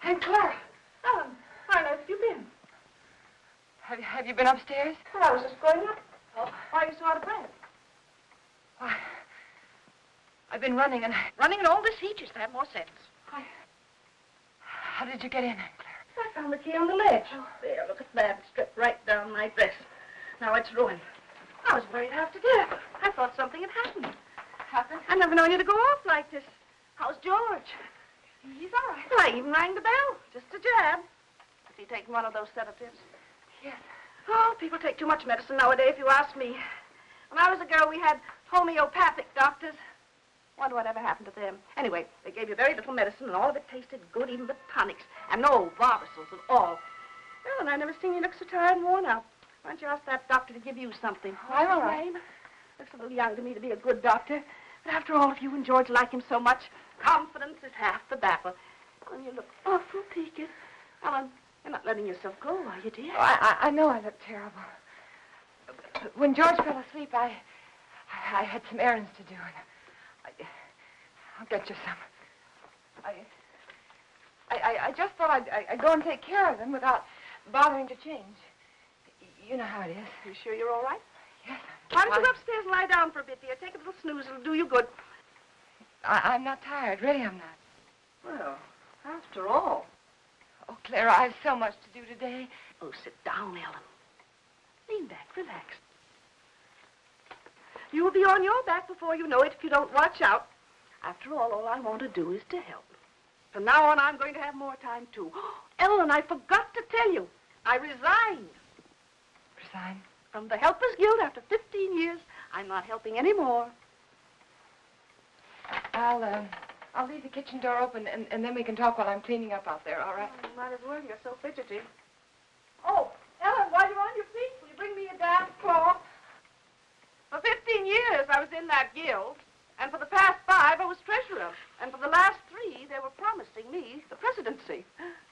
Aunt Clara. Ellen, how have you been? Have you been upstairs? Well, I was just going up. Oh, why are you so out of breath? Why, I've been running and... Running in all this heat, you should have more sense. How did you get in, Aunt Clara? I found the key on the ledge. Oh, there, look at that. It stripped right down my dress. Now it's ruined. I was worried half to death. I thought something had happened. Happened? I never known you to go off like this. How's George? He's all right. Well, I even rang the bell. Just a jab. Is he taking one of those sedatives? Yes. Oh, people take too much medicine nowadays, if you ask me. When I was a girl, we had homeopathic doctors. Wonder whatever happened to them. Anyway, they gave you very little medicine, and all of it tasted good, even the tonics. And no Barbasils at all. Well, and I never seen you look so tired and worn out. Why don't you ask that doctor to give you something? I'm all right. Looks a little young to me to be a good doctor. After all, if you and George like him so much, confidence is half the battle. Ellen, you look awful peaked. Ellen, you're not letting yourself go, are you, dear? Oh, I know I look terrible. When George fell asleep, I had some errands to do, and I'll get you some. I just thought I'd go and take care of them without bothering to change. You know how it is. You sure you're all right? Yes. Why don't you go upstairs and lie down for a bit, dear? Take a little snooze. It'll do you good. I'm not tired. Really, I'm not. Well, after all. Oh, Clara, I have so much to do today. Oh, sit down, Ellen. Lean back. Relax. You'll be on your back before you know it if you don't watch out. After all I want to do is to help. From now on, I'm going to have more time, too. Ellen, I forgot to tell you. I resigned. Resign? From the Helpers Guild after 15 years. I'm not helping anymore. I'll leave the kitchen door open, and then we can talk while I'm cleaning up out there, all right? Oh, you might as well. You're so fidgety. Oh, Ellen, while you're on your feet, will you bring me a damp cloth? For 15 years, I was in that guild. And for the past 5, I was treasurer. And for the last 3, they were promising me the presidency.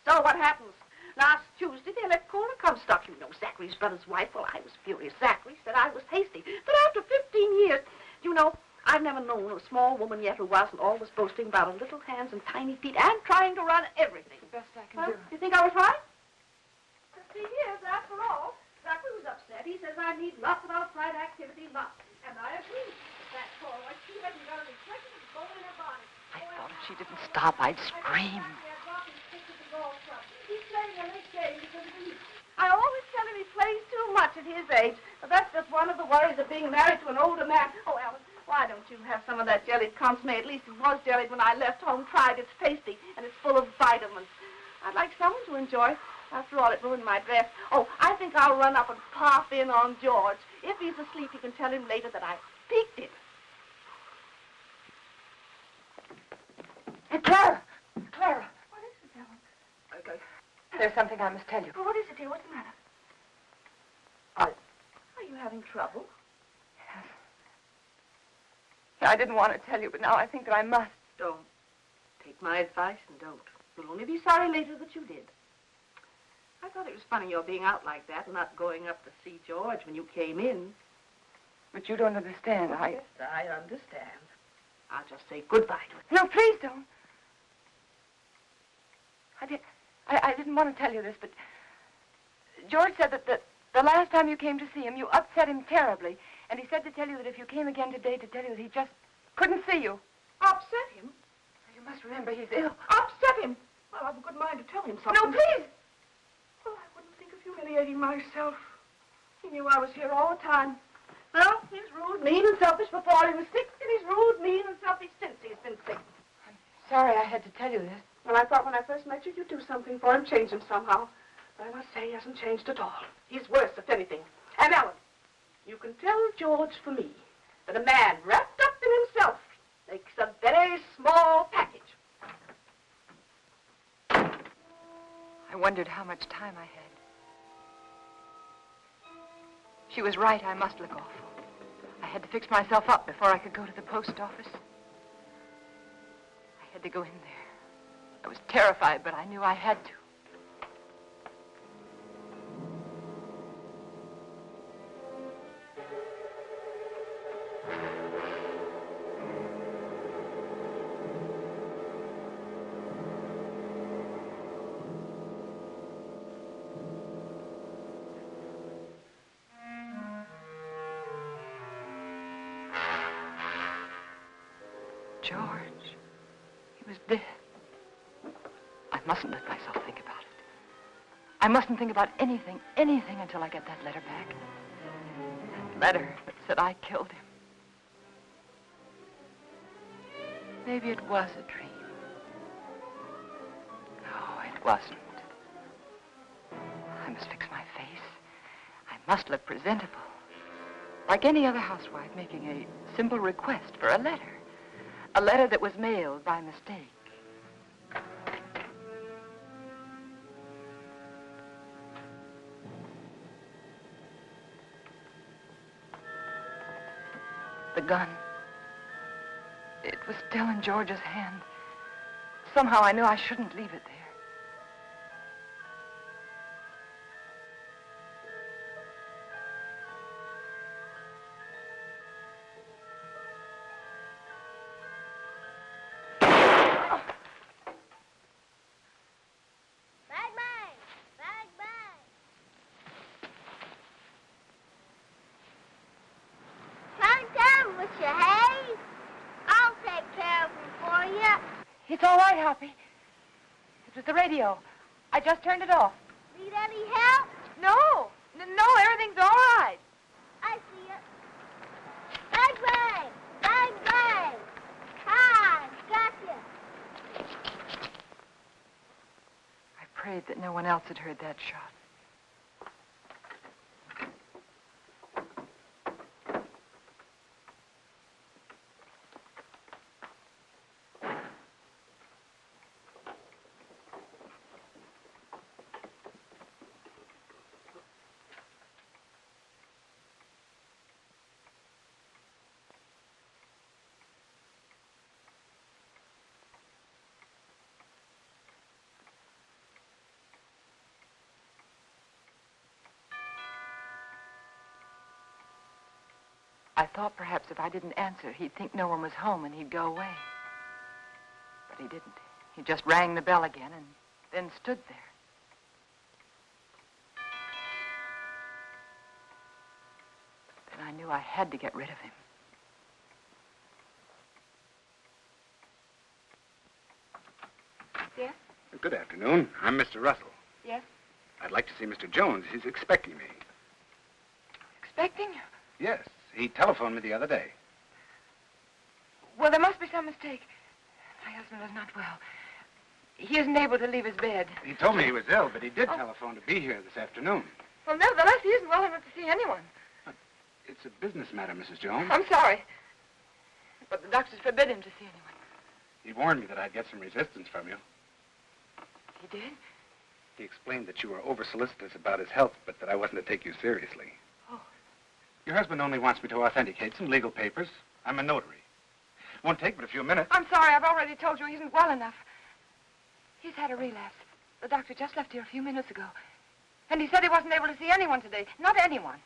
So what happens? Last Tuesday, they let Cora Comstock. You know, Zachary's brother's wife. Well, I was furious. Zachary said I was hasty. But after 15 years, you know, I've never known a small woman yet who wasn't always boasting about her little hands and tiny feet and trying to run everything. The best I can do. You think I was right? 15 years, after all. Zachary was upset. He says I need lots of outside activity, lots. And I agree. That Cora, she hasn't got a reflection of bone in her body. I thought if she didn't stop, I'd scream. He's playing a late game because of me. I always tell him he plays too much at his age, but that's just one of the worries of being married to an older man. Oh, Alan, why don't you have some of that jellied consomme? At least it was jellied when I left home. Tried. It's tasty, and it's full of vitamins. I'd like someone to enjoy. After all, it ruined my dress. Oh, I think I'll run up and pop in on George. If he's asleep, you can tell him later that I peeked him. Hey, Clara! Clara! What is it, Ellen? Okay. There's something I must tell you. Well, what is it, dear? What's the matter? Are you having trouble? Yes. I didn't want to tell you, but now I think that I must. Don't. Take my advice and don't. You'll only be sorry later that you did. I thought it was funny your being out like that and not going up to see George when you came in. But you don't understand. Yes, I understand. I'll just say goodbye to it. No, please don't. I didn't want to tell you this, but George said that the last time you came to see him, you upset him terribly. And he said to tell you that if you came again today, to tell you that he just couldn't see you. Upset him? You must remember he's ill. Upset him? Well, I've a good mind to tell him something. No, please. Well, I wouldn't think of humiliating myself. He knew I was here all the time. Well, he's rude, mean, and selfish before he was sick, and he's rude, mean, and selfish since he's been sick. I'm sorry I had to tell you this. Well, I thought when I first met you, you'd do something for him, change him somehow. But I must say he hasn't changed at all. He's worse, if anything. And Ellen, you can tell George for me that a man wrapped up in himself makes a very small package. I wondered how much time I had. She was right. I must look awful. I had to fix myself up before I could go to the post office. I had to go in there. I was terrified, but I knew I had to. George, he was dead. I mustn't let myself think about it. I mustn't think about anything until I get that letter back. That letter that said I killed him. Maybe it was a dream. No, it wasn't. I must fix my face. I must look presentable. Like any other housewife making a simple request for a letter. A letter that was mailed by mistake. The gun. It was still in George's hand. Somehow I knew I shouldn't leave it there. It's all right, Hoppy. It was the radio. I just turned it off. Need any help? No, everything's all right. I see it. Bang, bang! Bang, bang! Hi, gotcha. I prayed that no one else had heard that shot. I thought perhaps if I didn't answer, he'd think no one was home and he'd go away. But he didn't. He just rang the bell again and then stood there. Then I knew I had to get rid of him. Yes? Good afternoon. I'm Mr. Russell. Yes? I'd like to see Mr. Jones. He's expecting me. Expecting? Yes. He telephoned me the other day. Well, there must be some mistake. My husband is not well. He isn't able to leave his bed. He told me he was ill, but he did telephone to be here this afternoon. Well, nevertheless, he isn't well enough to see anyone. It's a business matter, Mrs. Jones. I'm sorry. But the doctors forbid him to see anyone. He warned me that I'd get some resistance from you. He did? He explained that you were over-solicitous about his health, but that I wasn't to take you seriously. Oh. Your husband only wants me to authenticate some legal papers. I'm a notary. Won't take but a few minutes. I'm sorry. I've already told you he isn't well enough. He's had a relapse. The doctor just left here a few minutes ago. And he said he wasn't able to see anyone today. Not anyone.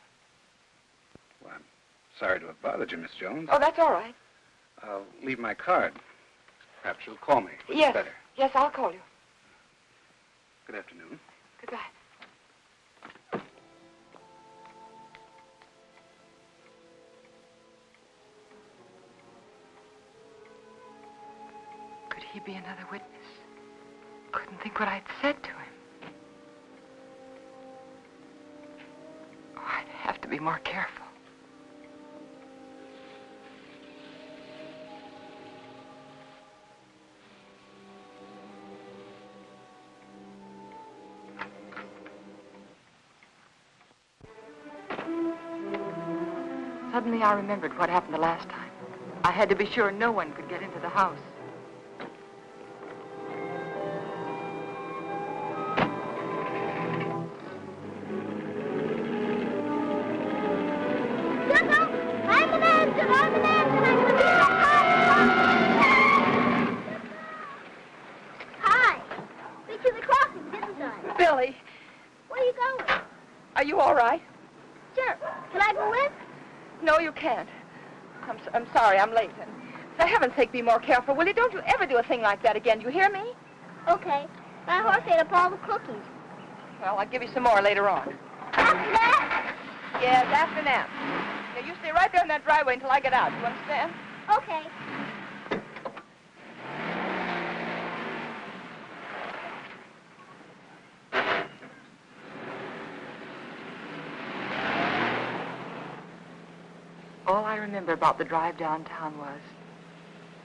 Well, I'm sorry to have bothered you, Miss Jones. Oh, that's all right. I'll leave my card. Perhaps you'll call me. Yes. Better. Yes, I'll call you. Good afternoon. Goodbye. Could he be another witness? Couldn't think what I'd said to him. Oh, I'd have to be more careful. Suddenly I remembered what happened the last time. I had to be sure no one could get into the house. Hi. Been to the crossing, didn't I? Billy, Where are you going? are you all right? Sure. Can I go with? No, you can't. I'm sorry, I'm late. And for heaven's sake, be more careful, will you? Don't you ever do a thing like that again. Do you hear me? Okay. My horse ate up all the cookies. Well, I'll give you some more later on. After that? Yes, after nap. Now, you stay right there in that driveway until I get out. You understand? Okay. All I remember about the drive downtown was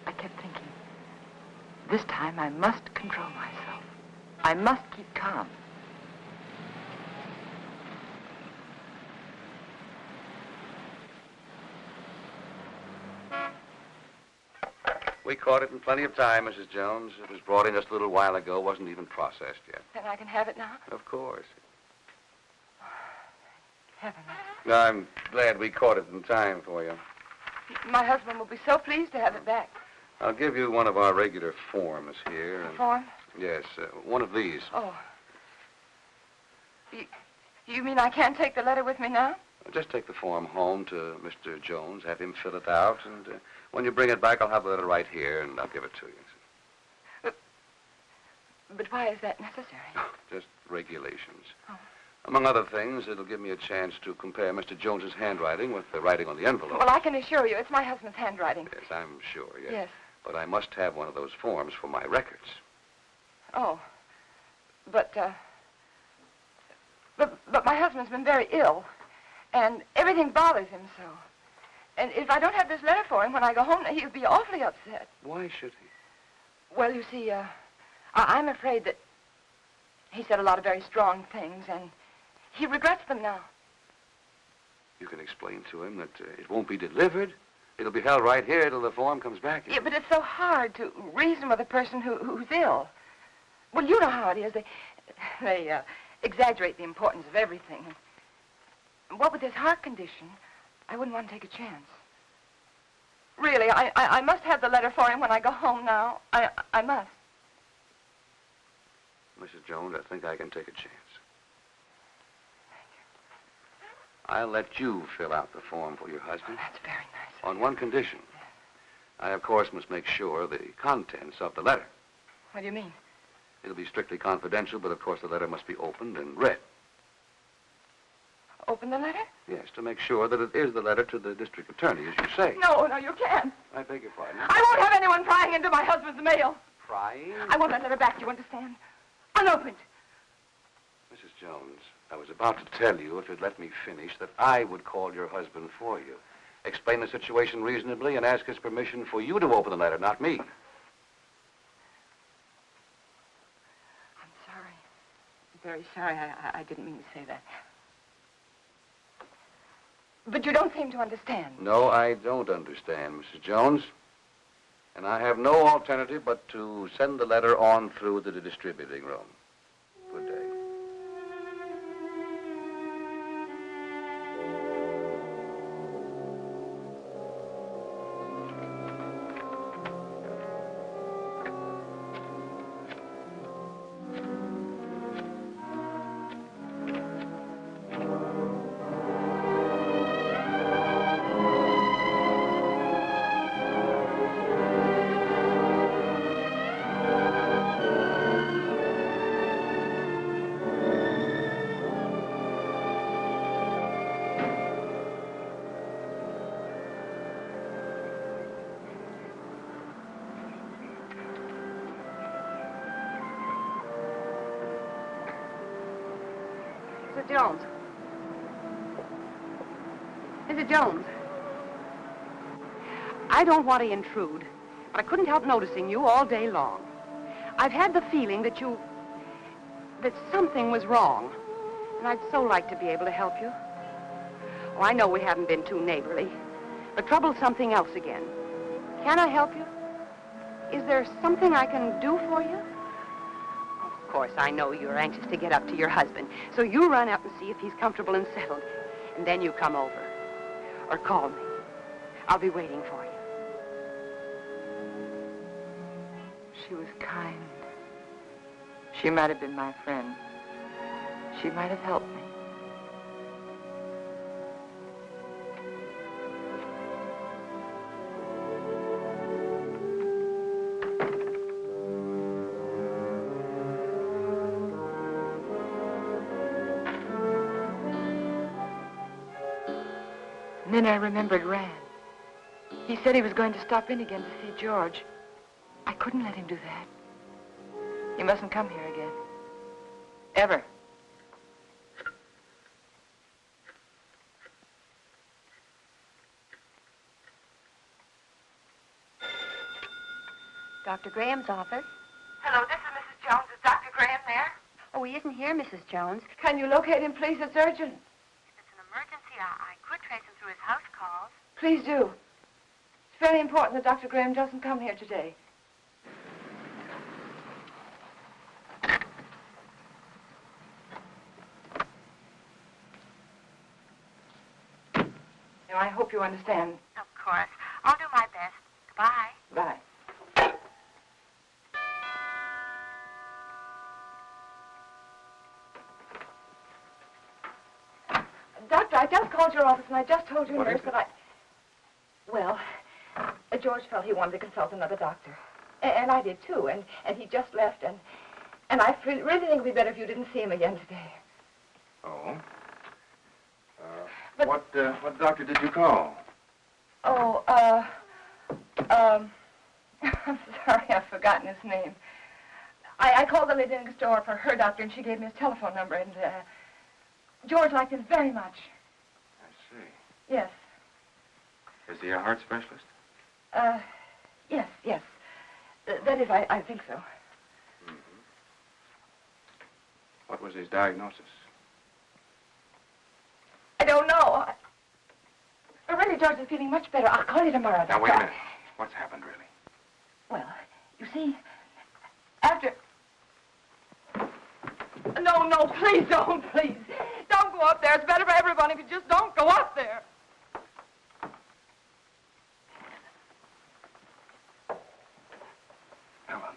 I kept thinking, this time I must control myself. I must keep calm. We caught it in plenty of time, Mrs. Jones. It was brought in just a little while ago. Wasn't even processed yet. Then I can have it now? Of course. Heaven. I'm glad we caught it in time for you. My husband will be so pleased to have it back. I'll give you one of our regular forms here. A form? Yes, one of these. Oh. You mean I can't take the letter with me now? Just take the form home to Mr. Jones, have him fill it out, and when you bring it back, I'll have the letter right here, and I'll give it to you. But why is that necessary? Just regulations. Oh. Among other things, it'll give me a chance to compare Mr. Jones's handwriting with the writing on the envelope. Well, I can assure you it's my husband's handwriting. Yes, I'm sure, yes. Yes. But I must have one of those forms for my records. Oh. But my husband's been very ill, and everything bothers him so. And if I don't have this letter for him when I go home, he'll be awfully upset. Why should he? Well, you see, I'm afraid that he said a lot of very strong things, and he regrets them now. You can explain to him that it won't be delivered. It'll be held right here till the form comes back. Yeah, but it's so hard to reason with a person who's ill. Well, you know how it is. They exaggerate the importance of everything. And what with his heart condition, I wouldn't want to take a chance. Really, I must have the letter for him when I go home now. I must. Mrs. Jones, I think I can take a chance. I'll let you fill out the form for your husband. Oh, that's very nice. On one condition. I, of course, must make sure the contents of the letter. What do you mean? It'll be strictly confidential, but of course the letter must be opened and read. Open the letter? Yes, to make sure that it is the letter to the district attorney, as you say. No, you can't. I beg your pardon. I won't have anyone prying into my husband's mail. Prying? I want that letter back, you understand? Unopened. Mrs. Jones, I was about to tell you, if you'd let me finish, that I would call your husband for you. Explain the situation reasonably and ask his permission for you to open the letter, not me. I'm sorry. I'm very sorry. I didn't mean to say that. But you don't seem to understand. No, I don't understand, Mrs. Jones. And I have no alternative but to send the letter on through to the distributing room. Good day. Mr. Jones. Mr. Jones. I don't want to intrude, but I couldn't help noticing you all day long. I've had the feeling that something was wrong, and I'd so like to be able to help you. Oh, I know we haven't been too neighborly, but trouble's something else again. Can I help you? Is there something I can do for you? Of course, I know you're anxious to get up to your husband, so you run up and see if he's comfortable and settled, and then you come over. Or call me. I'll be waiting for you. She was kind. She might have been my friend. She might have helped me. And then I remembered Rand. He said he was going to stop in again to see George. I couldn't let him do that. He mustn't come here again. Ever. Dr. Graham's office. Hello, this is Mrs. Jones. Is Dr. Graham there? Oh, he isn't here, Mrs. Jones. Can you locate him, please? It's urgent. If it's an emergency, I could trace him through his house calls. Please do. It's very important that Dr. Graham doesn't come here today. Now, I hope you understand. Of course. I'll do my best. Goodbye. Bye. Medicine, I just told your nurse that I... Well, George felt he wanted to consult another doctor. And I did, too. And he just left, and I really think it would be better if you didn't see him again today. Oh? What doctor did you call? Oh, I'm sorry, I've forgotten his name. I called the lady next door for her doctor, and she gave me his telephone number, and George liked him very much. I see. Yes. Is he a heart specialist? Yes. That is, I think so. Mm-hmm. What was his diagnosis? I don't know. But really, George is feeling much better. I'll call you tomorrow. Now, wait a minute. What's happened, really? Well, you see, after... No, please don't, please. Don't go up there. It's better for everyone if you just don't go up there. Helen.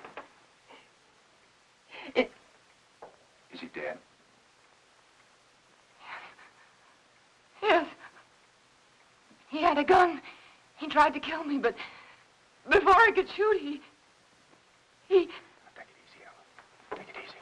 Is he dead? Yes. He had a gun. He tried to kill me, but before I could shoot, he... Take it easy, Helen. Take it easy.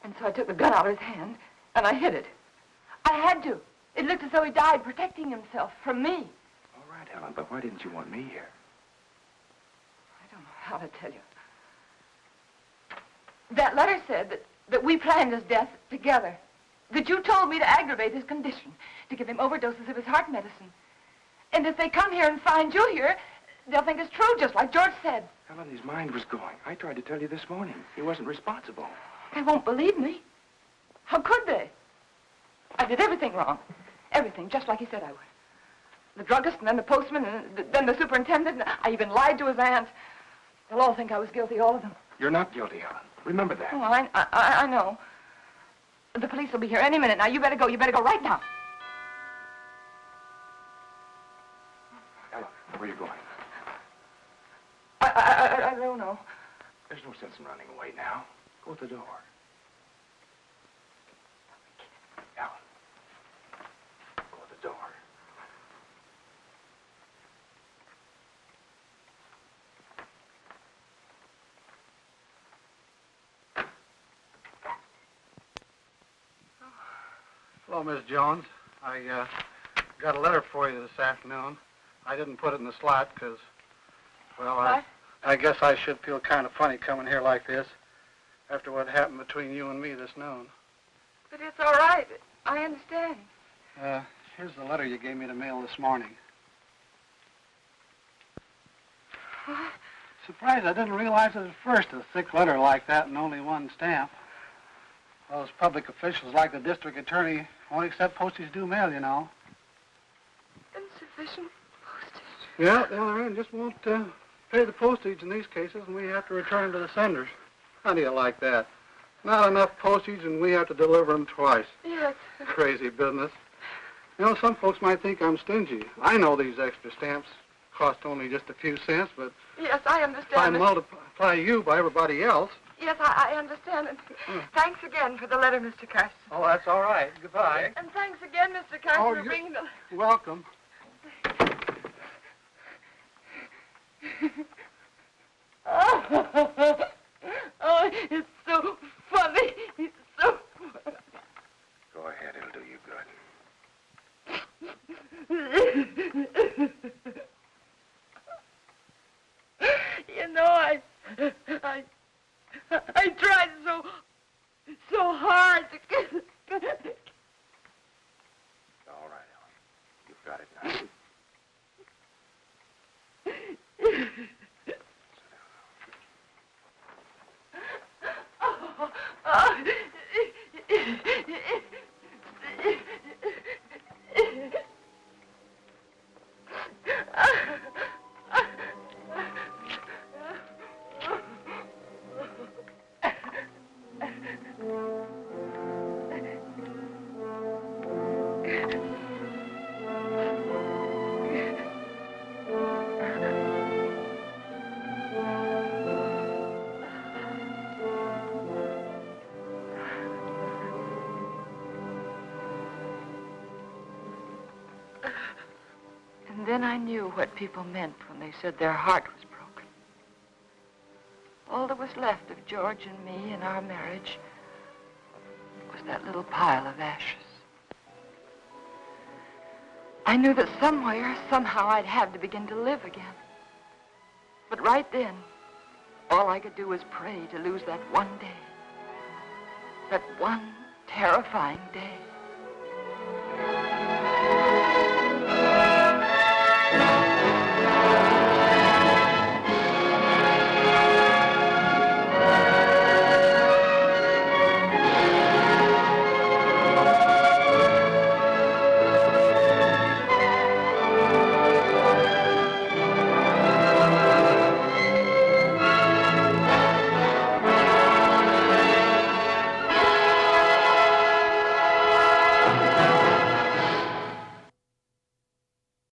And so I took the gun out of his hand, and I hid it. I had to. It looked as though he died protecting himself from me. All right, Helen, but why didn't you want me here? I don't know how to tell you. That letter said that we planned his death together. That you told me to aggravate his condition, to give him overdoses of his heart medicine. And if they come here and find you here, they'll think it's true, just like George said. Helen, his mind was going. I tried to tell you this morning. He wasn't responsible. They won't believe me. How could they? I did everything wrong. Everything, just like he said I would. The druggist, and then the postman, and then the superintendent. And I even lied to his aunt. They'll all think I was guilty, all of them. You're not guilty, Helen. Remember that. Oh, I know. The police will be here any minute now. You better go. You better go right now. Helen, where are you going? I don't know. There's no sense in running away now. Go to the door. Helen. Go to the door. Hello, Miss Jones. I got a letter for you this afternoon. I didn't put it in the slot because, well, I guess I should feel kind of funny coming here like this after what happened between you and me this noon. But it's all right. I understand. Here's the letter you gave me to mail this morning. What? Surprised I didn't realize it at first, a thick letter like that and only one stamp. Those public officials like the district attorney won't accept postage due mail, you know. Insufficient postage? Yeah, the other end just won't pay the postage in these cases, and we have to return them to the senders. How do you like that? Not enough postage, and we have to deliver them twice. Yes. Crazy business. You know, some folks might think I'm stingy. I know these extra stamps cost only just a few cents, but yes, I understand. if I multiply you by everybody else... Yes, I understand. And thanks again for the letter, Mr. Carson. Oh, that's all right. Goodbye. And thanks again, Mr. Carson, for bringing the... Welcome. Oh, it's so funny. It's so funny. Go ahead, it'll do you good. You know, I tried so hard to get... All right, Ellen. You've got it now. And then I knew what people meant when they said their heart was broken. All that was left of George and me and our marriage was that little pile of ashes. I knew that somewhere, somehow, I'd have to begin to live again. But right then, all I could do was pray to lose that one day. That one terrifying day.